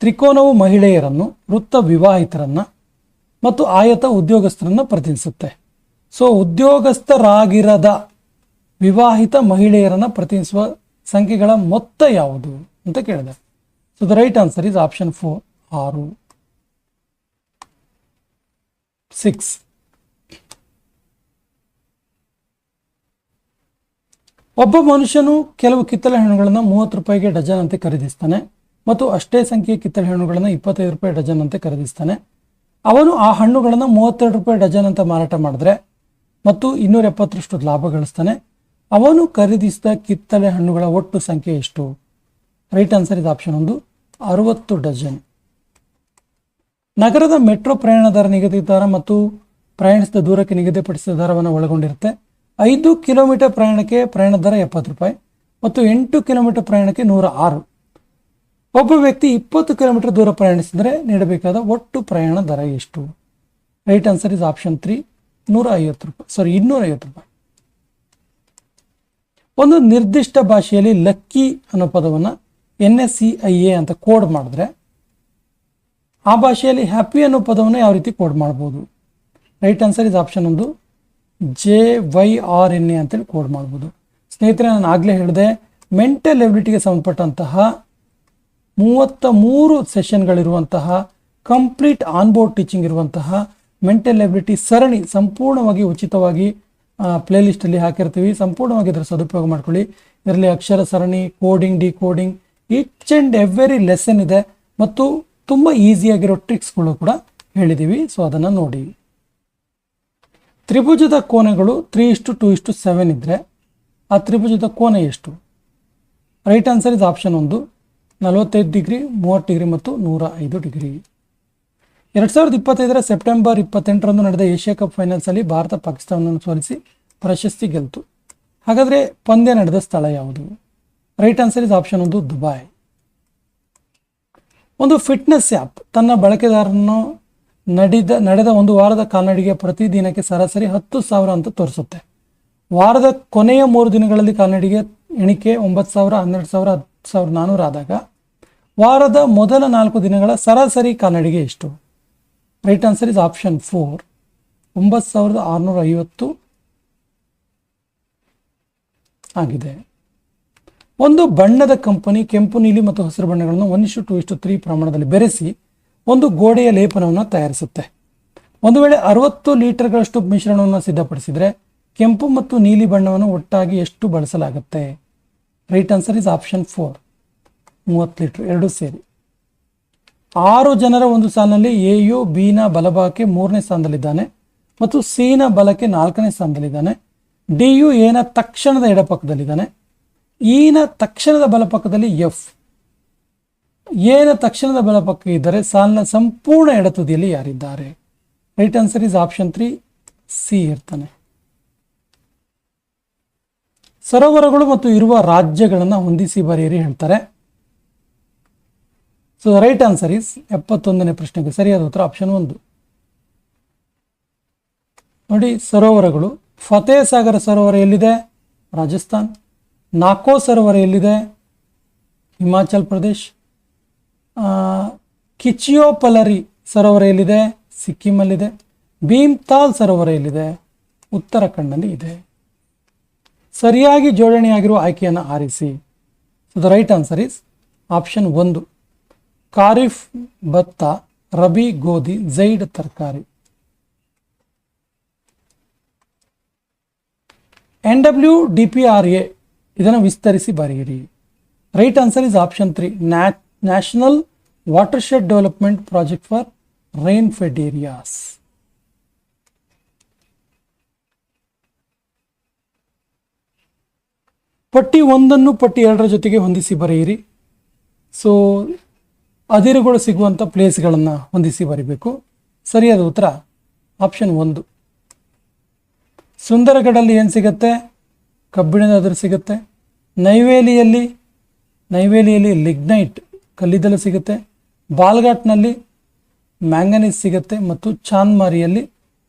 ತ್ರಿಕೋನವು ಮಹಿಳೆಯರನ್ನು, ವೃತ್ತ ವಿವಾಹಿತರನ್ನ ಮತ್ತು ಆಯತ ಉದ್ಯೋಗಸ್ಥರನ್ನು ಪ್ರತಿನಿಧಿಸುತ್ತೆ. ಸೊ ಉದ್ಯೋಗಸ್ಥರಾಗಿರದ ವಿವಾಹಿತ ಮಹಿಳೆಯರನ್ನು ಪ್ರತಿನಿಧಿಸುವ ಸಂಖ್ಯೆಗಳ ಮೊತ್ತ ಯಾವುದು ಅಂತ ಕೇಳಿದೆ. So the right answer is option 4, 6. 6. ಒಬ್ಬ ಮನುಷ್ಯನು ಕೆಲವು ಕಿತ್ತಳೆ ಹಣ್ಣುಗಳನ್ನು 30 ರೂಪಾಯಿಗೆ ಡಜನ್ ಅಂತೆ ಖರೀದಿಸ್ತಾನೆ ಮತ್ತು ಅಷ್ಟೇ ಸಂಖ್ಯೆಯ ಕಿತ್ತಳೆ ಹಣ್ಣುಗಳನ್ನು 25 ರೂಪಾಯಿ ಡಜನ್ ಅಂತೆ ಖರೀದಿಸ್ತಾನೆ. ಅವನು ಆ ಹಣ್ಣುಗಳನ್ನು 32 ರೂಪಾಯಿ ಡಜನ್ ಅಂತ ಮಾರಾಟ ಮಾಡಿದ್ರೆ ಮತ್ತು 270ರಷ್ಟು ಲಾಭ ಗಳಿಸ್ತಾನೆ. ಅವನು ಖರೀದಿಸಿದ ಕಿತ್ತಳೆ ಹಣ್ಣುಗಳ ಒಟ್ಟು ಸಂಖ್ಯೆ ಎಷ್ಟು? ರೈಟ್ ಆನ್ಸರ್ ಇದು ಆಪ್ಷನ್ 1, 60 ಡಜನ್. ನಗರದ ಮೆಟ್ರೋ ಪ್ರಯಾಣ ದರ ನಿಗದಿತ ದರ ಮತ್ತು ಪ್ರಯಾಣಿಸಿದ ದೂರಕ್ಕೆ ನಿಗದಿಪಡಿಸಿದ ದರವನ್ನು ಒಳಗೊಂಡಿರುತ್ತೆ. 5 ಕಿಲೋಮೀಟರ್ ಪ್ರಯಾಣಕ್ಕೆ ಪ್ರಯಾಣ ದರ 70 ರೂಪಾಯಿ ಮತ್ತು 8 ಕಿಲೋಮೀಟರ್ ಪ್ರಯಾಣಕ್ಕೆ 106. ಒಬ್ಬ ವ್ಯಕ್ತಿ 20 ಕಿಲೋಮೀಟರ್ ದೂರ ಪ್ರಯಾಣಿಸಿದರೆ ನೀಡಬೇಕಾದ ಒಟ್ಟು ಪ್ರಯಾಣ ದರ ಎಷ್ಟು? ರೈಟ್ ಆನ್ಸರ್ ಇಸ್ ಆಪ್ಷನ್ 3, 250 ರೂಪಾಯಿ. ಒಂದು ನಿರ್ದಿಷ್ಟ ಭಾಷೆಯಲ್ಲಿ ಲಕ್ಕಿ ಅನ್ನೋ ಪದವನ್ನು NSCIA ಅಂತ ಕೋಡ್ ಮಾಡಿದ್ರೆ ಆ ಭಾಷೆಯಲ್ಲಿ ಹ್ಯಾಪಿ ಅನ್ನೋ ಪದವನ್ನು ಯಾವ ರೀತಿ ಕೋಡ್ ಮಾಡ್ಬೋದು? Right answer is option 1, JYRNA ಅಂತೇಳಿ ಕೋಡ್ ಮಾಡ್ಬೋದು. ಸ್ನೇಹಿತರೆ, ನಾನು ಆಗಲೇ ಹೇಳಿದೆ, ಮೆಂಟಲ್ ಎಬಿಲಿಟಿಗೆ ಸಂಬಂಧಪಟ್ಟಂತಹ 33 ಸೆಷನ್ಗಳಿರುವಂತಹ ಕಂಪ್ಲೀಟ್ ಆನ್ಬೋರ್ಡ್ ಟೀಚಿಂಗ್ ಇರುವಂತಹ ಮೆಂಟಲ್ ಎಬಿಲಿಟಿ ಸರಣಿ ಸಂಪೂರ್ಣವಾಗಿ ಉಚಿತವಾಗಿ ಪ್ಲೇಲಿಸ್ಟಲ್ಲಿ ಹಾಕಿರ್ತೀವಿ. ಸಂಪೂರ್ಣವಾಗಿ ಇದರ ಸದುಪಯೋಗ ಮಾಡ್ಕೊಳ್ಳಿ. ಇದರಲ್ಲಿ ಅಕ್ಷರ ಸರಣಿ, coding, decoding, each and every lesson ಇದೆ ಮತ್ತು ತುಂಬ ಈಸಿಯಾಗಿರೋ ಟ್ರಿಕ್ಸ್ಗಳು ಕೂಡ ಹೇಳಿದ್ದೀವಿ. ಸೊ ಅದನ್ನು ನೋಡಿ. ತ್ರಿಭುಜದ ಕೋನಗಳು 3:2:7 ಇದ್ದರೆ ಆ ತ್ರಿಭುಜದ ಕೋನ ಎಷ್ಟು? Right answer is option 1, 45 degree, 30 degree ಮತ್ತು 105 ಡಿಗ್ರಿ. 2025 ಸೆಪ್ಟೆಂಬರ್ 28ರಂದು ನಡೆದ ಏಷ್ಯಾ ಕಪ್ ಫೈನಲ್ಸಲ್ಲಿ ಭಾರತ ಪಾಕಿಸ್ತಾನವನ್ನು ಸೋಲಿಸಿ ಪ್ರಶಸ್ತಿ ಗೆಲ್ತು. ಹಾಗಾದರೆ ಪಂದ್ಯ ನಡೆದ ಸ್ಥಳ ಯಾವುದು? Right answer is option 1, Dubai. ಒಂದು ಫಿಟ್ನೆಸ್ ಆ್ಯಪ್ ತನ್ನ ಬಳಕೆದಾರರನ್ನು ನಡೆದ ಒಂದು ವಾರದ ಕಾಲ್ನಡಿಗೆ ಪ್ರತಿದಿನಕ್ಕೆ ಸರಾಸರಿ 10,000 ಅಂತ ತೋರಿಸುತ್ತೆ. ವಾರದ ಕೊನೆಯ 3 ದಿನಗಳಲ್ಲಿ ಕಾಲ್ನಡಿಗೆ ಎಣಿಕೆ 9,000, 12,000, 10,400 ಆದಾಗ ವಾರದ ಮೊದಲ 4 ದಿನಗಳ ಸರಾಸರಿ ಕಾಲ್ನಡಿಗೆ ಎಷ್ಟು? ರೈಟ್ ಆನ್ಸರ್ ಇಸ್ ಆಪ್ಷನ್ 4, 9,650 ಆಗಿದೆ. ಒಂದು ಬಣ್ಣದ ಕಂಪನಿ ಕೆಂಪು, ನೀಲಿ ಮತ್ತು ಹಸಿರು ಬಣ್ಣಗಳನ್ನು 1:2:3 ಪ್ರಮಾಣದಲ್ಲಿ ಬೆರೆಸಿ ಒಂದು ಗೋಡೆಯ ಲೇಪನವನ್ನು ತಯಾರಿಸುತ್ತೆ. ಒಂದು ವೇಳೆ 60 ಲೀಟರ್ಗಳಷ್ಟು ಮಿಶ್ರಣವನ್ನು ಸಿದ್ಧಪಡಿಸಿದರೆ ಕೆಂಪು ಮತ್ತು ನೀಲಿ ಬಣ್ಣವನ್ನು ಒಟ್ಟಾಗಿ ಎಷ್ಟು ಬಳಸಲಾಗುತ್ತೆ? Right answer is option 4, 30 litre ಎರಡೂ ಸೇರಿ. 6 ಜನರ ಒಂದು ಸಾಲಿನಲ್ಲಿ ಎಯು ಬಿನ ಬಲಭಾಗಕ್ಕೆ 3ನೇ ಸ್ಥಾನದಲ್ಲಿದ್ದಾನೆ ಮತ್ತು ಸಿನ ಬಲಕ್ಕೆ 4ನೇ ಸ್ಥಾನದಲ್ಲಿದ್ದಾನೆ. ಡಿಯು ಎನ ತಕ್ಷಣದ ಎಡಪಕ್ಕದಲ್ಲಿದ್ದಾನೆ. ಇನ ತಕ್ಷಣದ ಬಲಪಕ್ಕದಲ್ಲಿ ಎಫ್. ಎನ ತಕ್ಷಣದ ಬಲಪಕ್ಕ ಇದ್ದರೆ ಸಾಲಿನ ಸಂಪೂರ್ಣ ಎಡತುದಿಯಲ್ಲಿ ಯಾರಿದ್ದಾರೆ? Right answer is option 3, C ಇರ್ತಾನೆ. ಸರೋವರಗಳು ಮತ್ತು ಇರುವ ರಾಜ್ಯಗಳನ್ನು ಹೊಂದಿಸಿ ಬರೆಯಿರಿ ಹೇಳ್ತಾರೆ. ಸೊ ರೈಟ್ ಆನ್ಸರ್ ಇಸ್ 71ನೇ ಪ್ರಶ್ನೆಗೆ ಸರಿಯಾದ ಉತ್ತರ ಆಪ್ಷನ್ 1. ನೋಡಿ, ಸರೋವರಗಳು ಫತೇ ಸಾಗರ ಸರೋವರ ಎಲ್ಲಿದೆ? ರಾಜಸ್ಥಾನ್. ನಾಕೋ ಸರೋವರ ಎಲ್ಲಿದೆ? ಹಿಮಾಚಲ್ ಪ್ರದೇಶ್. ಕಿಚಿಯೋಪಲರಿ ಸರೋವರ ಎಲ್ಲಿದೆ? ಸಿಕ್ಕಿಮಲ್ಲಿದೆ. ಭೀಮ್ತಾಲ್ ಸರೋವರ ಎಲ್ಲಿದೆ? ಉತ್ತರಾಖಂಡ್ನಲ್ಲಿ ಇದೆ. ಸರಿಯಾಗಿ ಜೋಡಣೆಯಾಗಿರುವ ಆಯ್ಕೆಯನ್ನು ಆರಿಸಿ. So the right answer is option 1, kharif ಭತ್ತ, ರಬಿ ಗೋಧಿ, ಝೈಡ್ ತರಕಾರಿ. NWDPRA ಇದನ್ನು ವಿಸ್ತರಿಸಿ ಬರೆಯಿರಿ. Right answer is option 3, national watershed development project for rain Fed areas. ಪಟ್ಟಿ 1 ಪಟ್ಟಿ 2 ಜೊತೆಗೆ ಹೊಂದಿಸಿ ಬರೆಯಿರಿ. ಸೊ ಅದಿರುಗಳು ಸಿಗುವಂಥ ಪ್ಲೇಸ್ಗಳನ್ನು ಹೊಂದಿಸಿ ಬರೀಬೇಕು. ಸರಿಯಾದ ಉತ್ತರ ಆಪ್ಷನ್ 1. ಸುಂದರಗಢಲ್ಲಿ ಏನು ಸಿಗುತ್ತೆ? ಕಬ್ಬಿಣದ ಅದಿರು ಸಿಗುತ್ತೆ. ನೈವೇಲಿಯಲ್ಲಿ ಲಿಗ್ನೈಟ್ ಕಲ್ಲಿದ್ದಲು ಸಿಗುತ್ತೆ. ಬಾಲ್ಘಾಟ್ನಲ್ಲಿ ಮ್ಯಾಂಗನೀಸ್ ಸಿಗುತ್ತೆ ಮತ್ತು ಚಾಂದ್ಮಾರಿಯಲ್ಲಿ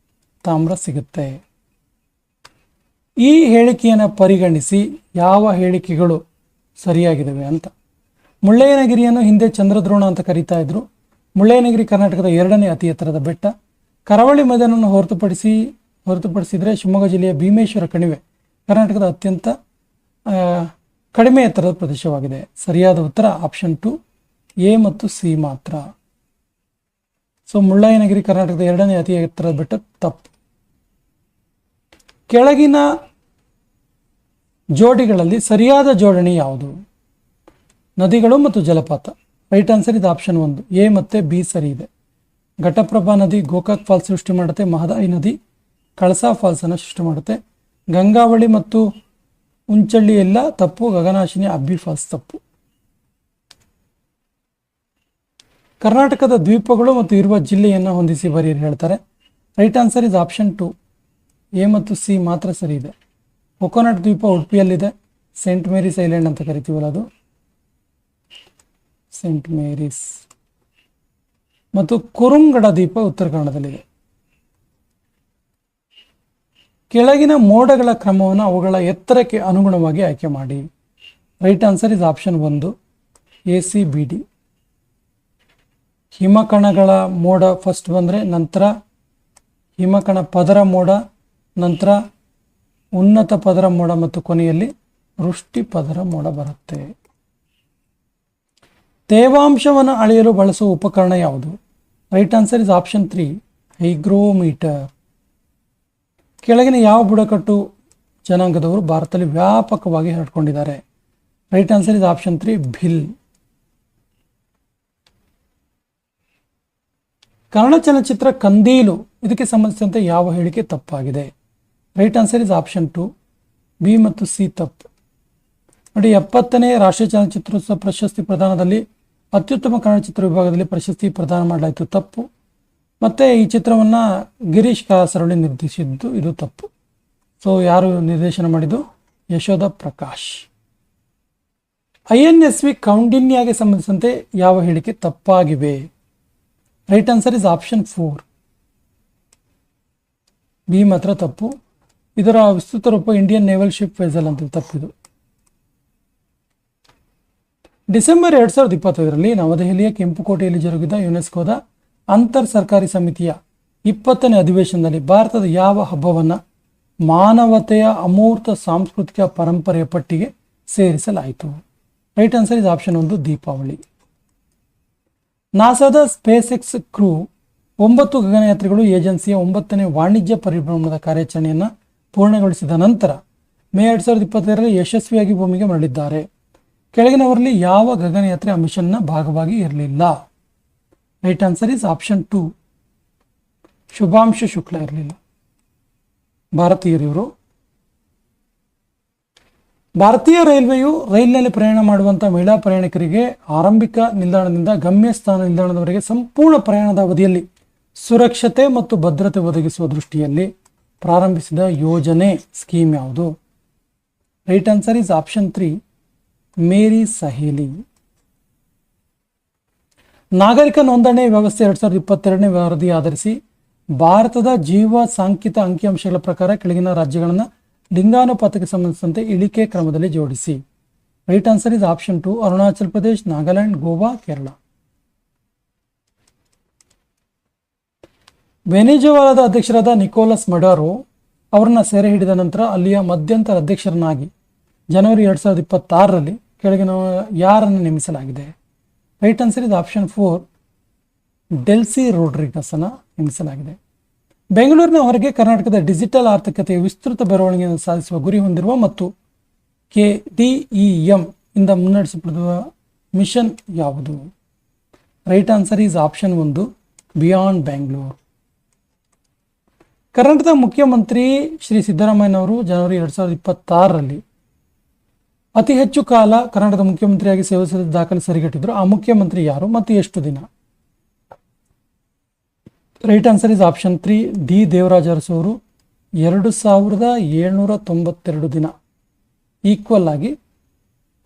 ತಾಮ್ರ ಸಿಗುತ್ತೆ. ಈ ಹೇಳಿಕೆಯನ್ನು ಪರಿಗಣಿಸಿ ಯಾವ ಹೇಳಿಕೆಗಳು ಸರಿಯಾಗಿದ್ದಾವೆ ಅಂತ. ಮುಳ್ಳಯ್ಯನಗಿರಿಯನ್ನು ಹಿಂದೆ ಚಂದ್ರದ್ರೋಣ ಅಂತ ಕರೀತಾ ಇದ್ರು. ಮುಳ್ಳಯ್ಯನಗಿರಿ ಕರ್ನಾಟಕದ 2ನೇ ಅತಿ ಎತ್ತರದ ಬೆಟ್ಟ. ಕರಾವಳಿ ಮೈದಾನವನ್ನು ಹೊರತುಪಡಿಸಿದರೆ ಶಿವಮೊಗ್ಗ ಜಿಲ್ಲೆಯ ಭೀಮೇಶ್ವರ ಕಣಿವೆ ಕರ್ನಾಟಕದ ಅತ್ಯಂತ ಕಡಿಮೆ ಎತ್ತರದ ಪ್ರದೇಶವಾಗಿದೆ. ಸರಿಯಾದ ಉತ್ತರ ಆಪ್ಷನ್ 2, ಎ ಮತ್ತು ಸಿ ಮಾತ್ರ. ಸೊ ಮುಳ್ಳಯ್ಯನಗಿರಿ ಕರ್ನಾಟಕದ 2ನೇ ಅತಿ ಎತ್ತರದ ಬೆಟ್ಟ ತಪ್ಪು. ಕೆಳಗಿನ ಜೋಡಿಗಳಲ್ಲಿ ಸರಿಯಾದ ಜೋಡಣೆ ಯಾವುದು? ನದಿಗಳು ಮತ್ತು ಜಲಪಾತ. ರೈಟ್ ಆನ್ಸರ್ ಇದು ಆಪ್ಷನ್ 1, ಎ ಮತ್ತು ಬಿ ಸರಿ ಇದೆ. ಘಟಪ್ರಭಾ ನದಿ ಗೋಕಾಕ್ ಫಾಲ್ಸ್ ಸೃಷ್ಟಿ ಮಾಡುತ್ತೆ. ಮಹದಾಯಿ ನದಿ ಕಳಸಾ ಫಾಲ್ಸ್ ಅನ್ನು ಸೃಷ್ಟಿ ಮಾಡುತ್ತೆ. ಗಂಗಾವಳಿ ಮತ್ತು ಉಂಚಳ್ಳಿ ಎಲ್ಲ ತಪ್ಪು. ಗಗನಾಶಿನಿ ಅಬ್ಬಿ ಫಾಲ್ಸ್ ತಪ್ಪು. ಕರ್ನಾಟಕದ ದ್ವೀಪಗಳು ಮತ್ತು ಇರುವ ಜಿಲ್ಲೆಯನ್ನು ಹೊಂದಿಸಿ ಬರೆಯಿರಿ ಹೇಳ್ತಾರೆ. Right answer is option 2, A ಮತ್ತು ಸಿ ಮಾತ್ರ ಸರಿ ಇದೆ. ಕೊಕೊನಟ್ ದ್ವೀಪ ಉಡುಪಿಯಲ್ಲಿದೆ. ಸೇಂಟ್ ಮೇರಿಸ್ ಐಲ್ಯಾಂಡ್ ಅಂತ ಕರಿತೀವಲ್ಲ ಅದು ಸೇಂಟ್ ಮೇರಿಸ್. ಮತ್ತು ಕುರುಂಗಡ ದ್ವೀಪ ಉತ್ತರ ಕನ್ನಡದಲ್ಲಿದೆ. ಕೆಳಗಿನ ಮೋಡಗಳ ಕ್ರಮವನ್ನು ಅವುಗಳ ಎತ್ತರಕ್ಕೆ ಅನುಗುಣವಾಗಿ ಆಯ್ಕೆ ಮಾಡಿ. Right answer is option 1, ACBD. ಹಿಮಕಣಗಳ ಮೋಡ ಫಸ್ಟ್ ಬಂದರೆ, ನಂತರ ಹಿಮಕಣ ಪದರ ಮೋಡ, ನಂತರ ಉನ್ನತ ಪದರ ಮೋಡ ಮತ್ತು ಕೊನೆಯಲ್ಲಿ ವೃಷ್ಟಿ ಪದರ ಮೋಡ ಬರುತ್ತೆ. ತೇವಾಂಶವನ್ನು ಅಳೆಯಲು ಬಳಸುವ ಉಪಕರಣ ಯಾವುದು? Right answer is option 3, hygrometer. ಕೆಳಗಿನ ಯಾವ ಬುಡಕಟ್ಟು ಜನಾಂಗದವರು ಭಾರತದಲ್ಲಿ ವ್ಯಾಪಕವಾಗಿ ಹರಡಿಕೊಂಡಿದ್ದಾರೆ? Right answer is option 3, Bhil. Kannada ಚಲನಚಿತ್ರ ಕಂದೀಲು ಇದಕ್ಕೆ ಸಂಬಂಧಿಸಿದಂತೆ ಯಾವ ಹೇಳಿಕೆ ತಪ್ಪಾಗಿದೆ? Right answer is option 2, B ಮತ್ತು ಸಿ ತಪ್ಪು. ನೋಡಿ, 70ನೇ ರಾಷ್ಟ್ರೀಯ ಚಲನಚಿತ್ರೋತ್ಸವ ಪ್ರಶಸ್ತಿ ಪ್ರದಾನದಲ್ಲಿ ಅತ್ಯುತ್ತಮ ಕನ್ನಡ ಚಿತ್ರ ವಿಭಾಗದಲ್ಲಿ ಪ್ರಶಸ್ತಿ ಪ್ರದಾನ ಮಾಡಲಾಯಿತು, ತಪ್ಪು. ಮತ್ತು ಈ ಚಿತ್ರವನ್ನು ಗಿರೀಶ್ ಕಾಸರವಳ್ಳಿ ನಿರ್ದೇಶಿಸಿದ್ದು, ಇದು ತಪ್ಪು. ಸೊ ಯಾರು ನಿರ್ದೇಶನ ಮಾಡಿದ್ದು? ಯಶೋಧ ಪ್ರಕಾಶ್. INSV ಕೌಂಡಿನ್ಯಾಗೆ ಸಂಬಂಧಿಸಿದಂತೆ ಯಾವ ಹೇಳಿಕೆ ತಪ್ಪಾಗಿವೆ? Right answer is option 4, B ಮಾತ್ರ ತಪ್ಪು. ಇದರ ವಿಸ್ತೃತ ರೂಪ ಇಂಡಿಯನ್ ನೇವಲ್ ಶಿಪ್ ವೆಸಲ್ ಅಂತ ತಪ್ಪಿದು. ಡಿಸೆಂಬರ್ 2025ರಲ್ಲಿ ನವದೆಹಲಿಯ ಕೆಂಪುಕೋಟೆಯಲ್ಲಿ ಜರುಗಿದ ಯುನೆಸ್ಕೋದ ಅಂತರ್ ಸರ್ಕಾರಿ ಸಮಿತಿಯ 20ನೇ ಅಧಿವೇಶನದಲ್ಲಿ ಭಾರತದ ಯಾವ ಹಬ್ಬವನ್ನು ಮಾನವತೆಯ ಅಮೂರ್ತ ಸಾಂಸ್ಕೃತಿಕ ಪರಂಪರೆಯ ಪಟ್ಟಿಗೆ ಸೇರಿಸಲಾಯಿತು? Right answer is option 1 Deepavali. ನಾಸಾದ ಸ್ಪೇಸ್ ಎಕ್ಸ್ ಕ್ರೂ 9 ಗಗನಯಾತ್ರಿಗಳು ಏಜೆನ್ಸಿಯ 9ನೇ ವಾಣಿಜ್ಯ ಪರಿಭ್ರಮಣದ ಕಾರ್ಯಾಚರಣೆಯನ್ನು ಪೂರ್ಣಗೊಳಿಸಿದ ನಂತರ ಮೇ 2022ರಲ್ಲಿ ಯಶಸ್ವಿಯಾಗಿ ಭೂಮಿಗೆ ಮರಳಿದ್ದಾರೆ. ಕೆಳಗಿನವರಲ್ಲಿ ಯಾವ ಗಗನಯಾತ್ರೆ ಆ ಮಿಷನ್ನ ಭಾಗವಾಗಿ ಇರಲಿಲ್ಲ? Right answer is option 2 Shubhanshu Shukla ಇರಲಿಲ್ಲ. ಭಾರತೀಯರಿವರು. ಭಾರತೀಯ ರೈಲ್ವೆಯು ರೈಲಿನಲ್ಲಿ ಪ್ರಯಾಣ ಮಾಡುವಂಥ ಮಹಿಳಾ ಪ್ರಯಾಣಿಕರಿಗೆ ಆರಂಭಿಕ ನಿಲ್ದಾಣದಿಂದ ಗಮ್ಯಸ್ಥಾನ ನಿಲ್ದಾಣದವರೆಗೆ ಸಂಪೂರ್ಣ ಪ್ರಯಾಣದ ಅವಧಿಯಲ್ಲಿ ಸುರಕ್ಷತೆ ಮತ್ತು ಭದ್ರತೆ ಒದಗಿಸುವ ದೃಷ್ಟಿಯಲ್ಲಿ ಪ್ರಾರಂಭಿಸಿದ ಯೋಜನೆ ಸ್ಕೀಮ್ ಯಾವುದು? ರೈಟ್ ಆನ್ಸರ್ ಇಸ್ ಆಪ್ಷನ್ 3 ಮೇರಿ ಸಹೇಲಿ. ನಾಗರಿಕ ನೋಂದಣಿ ವ್ಯವಸ್ಥೆ 2022ನೇ ವರದಿ ಆಧರಿಸಿ ಭಾರತದ ಜೀವ ಸಾಂಖ್ಯಿಕ ಅಂಕಿಅಂಶಗಳ ಪ್ರಕಾರ ಕೆಳಗಿನ ರಾಜ್ಯಗಳನ್ನು ಲಿಂಗಾನುಪಾತಕ್ಕೆ ಸಂಬಂಧಿಸಿದಂತೆ ಇಳಿಕೆ ಕ್ರಮದಲ್ಲಿ ಜೋಡಿಸಿ. Right answer is option 2 Arunachal Pradesh, Nagaland, Goa, Kerala. ವೆನಿಜುವಾಲಾದ ಅಧ್ಯಕ್ಷರಾದ ನಿಕೋಲಸ್ ಮಡಾರೋ ಅವರನ್ನ ಸೆರೆ ಹಿಡಿದ ನಂತರ ಅಲ್ಲಿಯ ಮಧ್ಯಂತರ ಅಧ್ಯಕ್ಷರನ್ನಾಗಿ ಜನವರಿ 2026ರಲ್ಲಿ ಕೆಳಗಿನ ಯಾರನ್ನು ನೇಮಿಸಲಾಗಿದೆ? Right answer is option 4 Delcy Rodrigues ಅನ್ನು ನೇಮಿಸಲಾಗಿದೆ. ಬೆಂಗಳೂರಿನ ಹೊರಗೆ ಕರ್ನಾಟಕದ ಡಿಜಿಟಲ್ ಆರ್ಥಿಕತೆಯ ವಿಸ್ತೃತ ಬೆಳವಣಿಗೆಯನ್ನು ಸಾಧಿಸುವ ಗುರಿ ಹೊಂದಿರುವ ಮತ್ತು KDEM ಇಂದ ಮುನ್ನಡೆಸಲ್ಪಡುವ ಮಿಷನ್ ಯಾವುದು? Right answer is option 1 beyond Bengaluru. ಕರ್ನಾಟಕದ ಮುಖ್ಯಮಂತ್ರಿ ಶ್ರೀ ಸಿದ್ದರಾಮಯ್ಯನವರು ಜನವರಿ 2026ರಲ್ಲಿ ಅತಿ ಹೆಚ್ಚು ಕಾಲ ಕರ್ನಾಟಕದ ಮುಖ್ಯಮಂತ್ರಿಯಾಗಿ ಸೇವೆ ಸಲ್ಲಿಸಿದ ದಾಖಲೆ ಸರಿಗಟ್ಟಿದ್ರು. ಆ ಮುಖ್ಯಮಂತ್ರಿ ಯಾರು ಮತ್ತು ಎಷ್ಟು ದಿನ? Right answer is option 3 D Devaraj Urs ಅವರು 2792 ದಿನ ಈಕ್ವಲ್ ಆಗಿ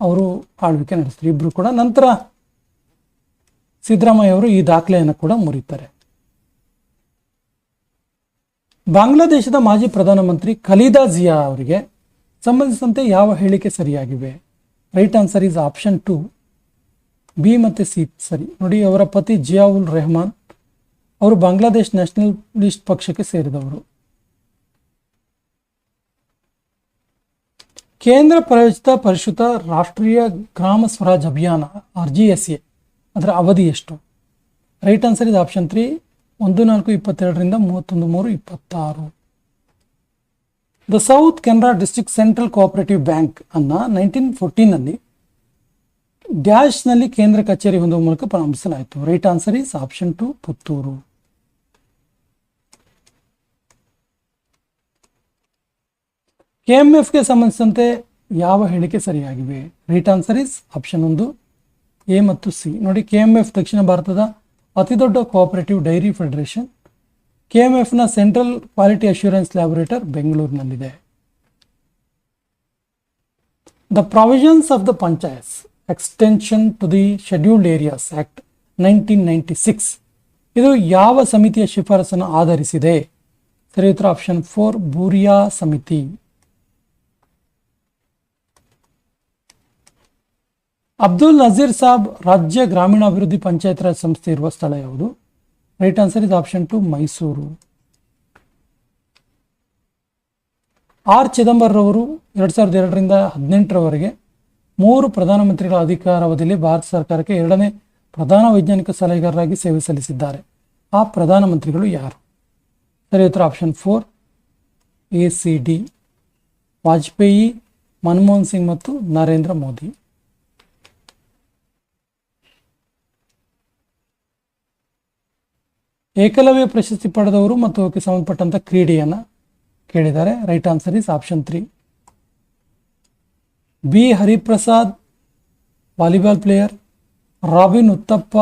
ಅವರು ಆಳ್ವಿಕೆ ನಡೆಸ್ತಾರೆ ಇಬ್ರು ಕೂಡ. ನಂತರ ಸಿದ್ದರಾಮಯ್ಯ ಅವರು ಈ ದಾಖಲೆಯನ್ನು ಕೂಡ ಮುರಿತಾರೆ. ಬಾಂಗ್ಲಾದೇಶದ ಮಾಜಿ ಪ್ರಧಾನಮಂತ್ರಿ ಖಲೀದಾ ಜಿಯಾ ಅವರಿಗೆ ಸಂಬಂಧಿಸಿದಂತೆ ಯಾವ ಹೇಳಿಕೆ ಸರಿಯಾಗಿವೆ? Right answer is option 2 B ಮತ್ತು ಸಿ ಸರಿ. ನೋಡಿ, ಅವರ ಪತಿ ಜಿಯಾವುಲ್ ರೆಹಮಾನ್ ಅವರು ಬಾಂಗ್ಲಾದೇಶ್ ನ್ಯಾಷನಲಿಸ್ಟ್ ಪಕ್ಷಕ್ಕೆ ಸೇರಿದವರು. ಕೇಂದ್ರ ಪ್ರಾಯೋಜಿತ ಪರಿಷ್ಕೃತ ರಾಷ್ಟ್ರೀಯ ಗ್ರಾಮ ಸ್ವರಾಜ್ ಅಭಿಯಾನ RGSA ಅದರ ಅವಧಿ ಎಷ್ಟು? ರೈಟ್ ಆನ್ಸರ್ ಇಸ್ ಆಪ್ಷನ್ 3 14/22ರಿಂದ 31/3/26. The south Canara district central cooperative bank ಅನ್ನ 1914ನಲ್ಲಿ ಡ್ಯಾಶ್ನಲ್ಲಿ ಕೇಂದ್ರ ಕಚೇರಿ ಹೊಂದುವ ಮೂಲಕ ಪ್ರಾರಂಭಿಸಲಾಯಿತು. Right answer is option 2 Puttur. KMFಗೆ ಸಂಬಂಧಿಸಿದಂತೆ ಯಾವ ಹೇಳಿಕೆ ಸರಿಯಾಗಿವೆ? Right answer is option 1 A ಮತ್ತು ಸಿ. ನೋಡಿ, KMF ದಕ್ಷಿಣ ಭಾರತದ ಅತಿದೊಡ್ಡ ಕೋಆಪರೇಟಿವ್ ಡೈರಿ ಫೆಡರೇಷನ್. KMFನ ಸೆಂಟ್ರಲ್ ಕ್ವಾಲಿಟಿ ಅಶ್ಯೂರೆನ್ಸ್ ಲ್ಯಾಬೊರೇಟರಿ ಬೆಂಗಳೂರಿನಲ್ಲಿದೆ. The provisions of the panchayats extension to the scheduled areas act 1996 ಇದು ಯಾವ ಸಮಿತಿಯ ಶಿಫಾರಸನ್ನು ಆಧರಿಸಿದೆ? ಸರಿ ಉತ್ತರ ಆಪ್ಷನ್ 4 ಬೂರಿಯಾ ಸಮಿತಿ. ಅಬ್ದುಲ್ ನಜೀರ್ ಸಾಬ್ ರಾಜ್ಯ ಗ್ರಾಮೀಣಾಭಿವೃದ್ಧಿ ಪಂಚಾಯತ್ ರಾಜ್ ಸಂಸ್ಥೆ ಇರುವ ಸ್ಥಳ ಯಾವುದು? Right answer is option 2 Mysuru. R Chidambaram ಅವರು 2002ರಿಂದ 2018ರವರೆಗೆ 3 ಪ್ರಧಾನಮಂತ್ರಿಗಳ ಅಧಿಕಾರಾವಧಿಯಲ್ಲಿ ಭಾರತ ಸರ್ಕಾರಕ್ಕೆ 2ನೇ ಪ್ರಧಾನ ವೈಜ್ಞಾನಿಕ ಸಲಹೆಗಾರರಾಗಿ ಸೇವೆ ಸಲ್ಲಿಸಿದ್ದಾರೆ. ಆ ಪ್ರಧಾನಮಂತ್ರಿಗಳು ಯಾರು? ಸರಿ ಉತ್ತರ ಆಪ್ಷನ್ 4 ACD ವಾಜಪೇಯಿ, ಮನಮೋಹನ್ ಸಿಂಗ್ ಮತ್ತು ನರೇಂದ್ರ ಮೋದಿ. ಏಕಲವ್ಯ ಪ್ರಶಸ್ತಿ ಪಡೆದವರು ಮತ್ತು ಅದಕ್ಕೆ ಸಂಬಂಧಪಟ್ಟಂತ ಕ್ರೀಡೆಯನ್ನು ಕೇಳಿದ್ದಾರೆ. Right answer is option 3 B Hariprasad volleyball player, Robin Uthappa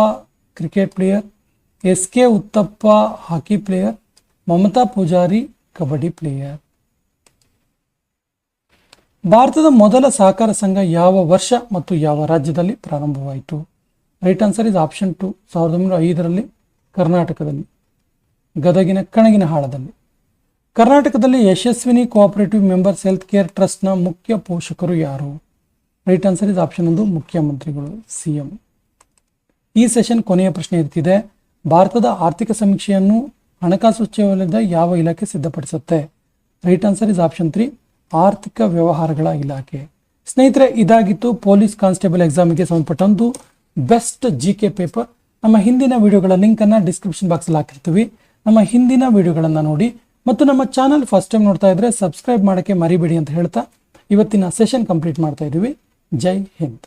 cricket player, SK Uthappa hockey player, Mamata Pujari kabaddi player. ಭಾರತದ ಮೊದಲ ಸಹಕಾರ ಸಂಘ ಯಾವ ವರ್ಷ ಮತ್ತು ಯಾವ ರಾಜ್ಯದಲ್ಲಿ ಪ್ರಾರಂಭವಾಯಿತು? ರೈಟ್ ಆನ್ಸರ್ ಇಸ್ ಆಪ್ಷನ್ 2 1905ರಲ್ಲಿ ಕರ್ನಾಟಕದಲ್ಲಿ ಗದಗಿನ ಕಣಗಿನಹಾಳದಲ್ಲಿ. ಕರ್ನಾಟಕದಲ್ಲಿ Yashasvini cooperative members health care ಟ್ರಸ್ಟ್ನ ಮುಖ್ಯ ಪೋಷಕರು ಯಾರು? ರೈಟ್ ಆನ್ಸರ್ ಇಸ್ ಆಪ್ಷನ್ 1 ಮುಖ್ಯಮಂತ್ರಿಗಳು CM. ಈ ಸೆಷನ್ ಕೊನೆಯ ಪ್ರಶ್ನೆ ಇರ್ತಿದೆ. ಭಾರತದ ಆರ್ಥಿಕ ಸಮೀಕ್ಷೆಯನ್ನು ಹಣಕಾಸು ಸಚಿವಾಲಯದ ಯಾವ ಇಲಾಖೆ ಸಿದ್ಧಪಡಿಸುತ್ತೆ? ರೈಟ್ ಆನ್ಸರ್ ಇಸ್ ಆಪ್ಷನ್ 3 ಆರ್ಥಿಕ ವ್ಯವಹಾರಗಳ ಇಲಾಖೆ. ಸ್ನೇಹಿತರೆ, ಇದಾಗಿತ್ತು ಪೊಲೀಸ್ ಕಾನ್ಸ್ಟೇಬಲ್ ಎಕ್ಸಾಮಿಗೆ ಸಂಬಂಧಪಟ್ಟಂದು ಬೆಸ್ಟ್ GK ಪೇಪರ್. ನಮ್ಮ ಹಿಂದಿನ ವಿಡಿಯೋಗಳ ಲಿಂಕನ್ನು ಡಿಸ್ಕ್ರಿಪ್ಷನ್ ಬಾಕ್ಸಲ್ಲಿ ಹಾಕಿರ್ತೀವಿ. ನಮ್ಮ ಹಿಂದಿನ ವಿಡಿಯೋಗಳನ್ನು ನೋಡಿ ಮತ್ತು ನಮ್ಮ ಚಾನಲ್ ಫಸ್ಟ್ ಟೈಮ್ ನೋಡ್ತಾ ಇದ್ರೆ ಸಬ್ಸ್ಕ್ರೈಬ್ ಮಾಡೋಕ್ಕೆ ಮರಿಬೇಡಿ ಅಂತ ಹೇಳ್ತಾ ಇವತ್ತಿನ ಸೆಷನ್ ಕಂಪ್ಲೀಟ್ ಮಾಡ್ತಾ ಇದ್ದೀವಿ. ಜೈ ಹಿಂದ್.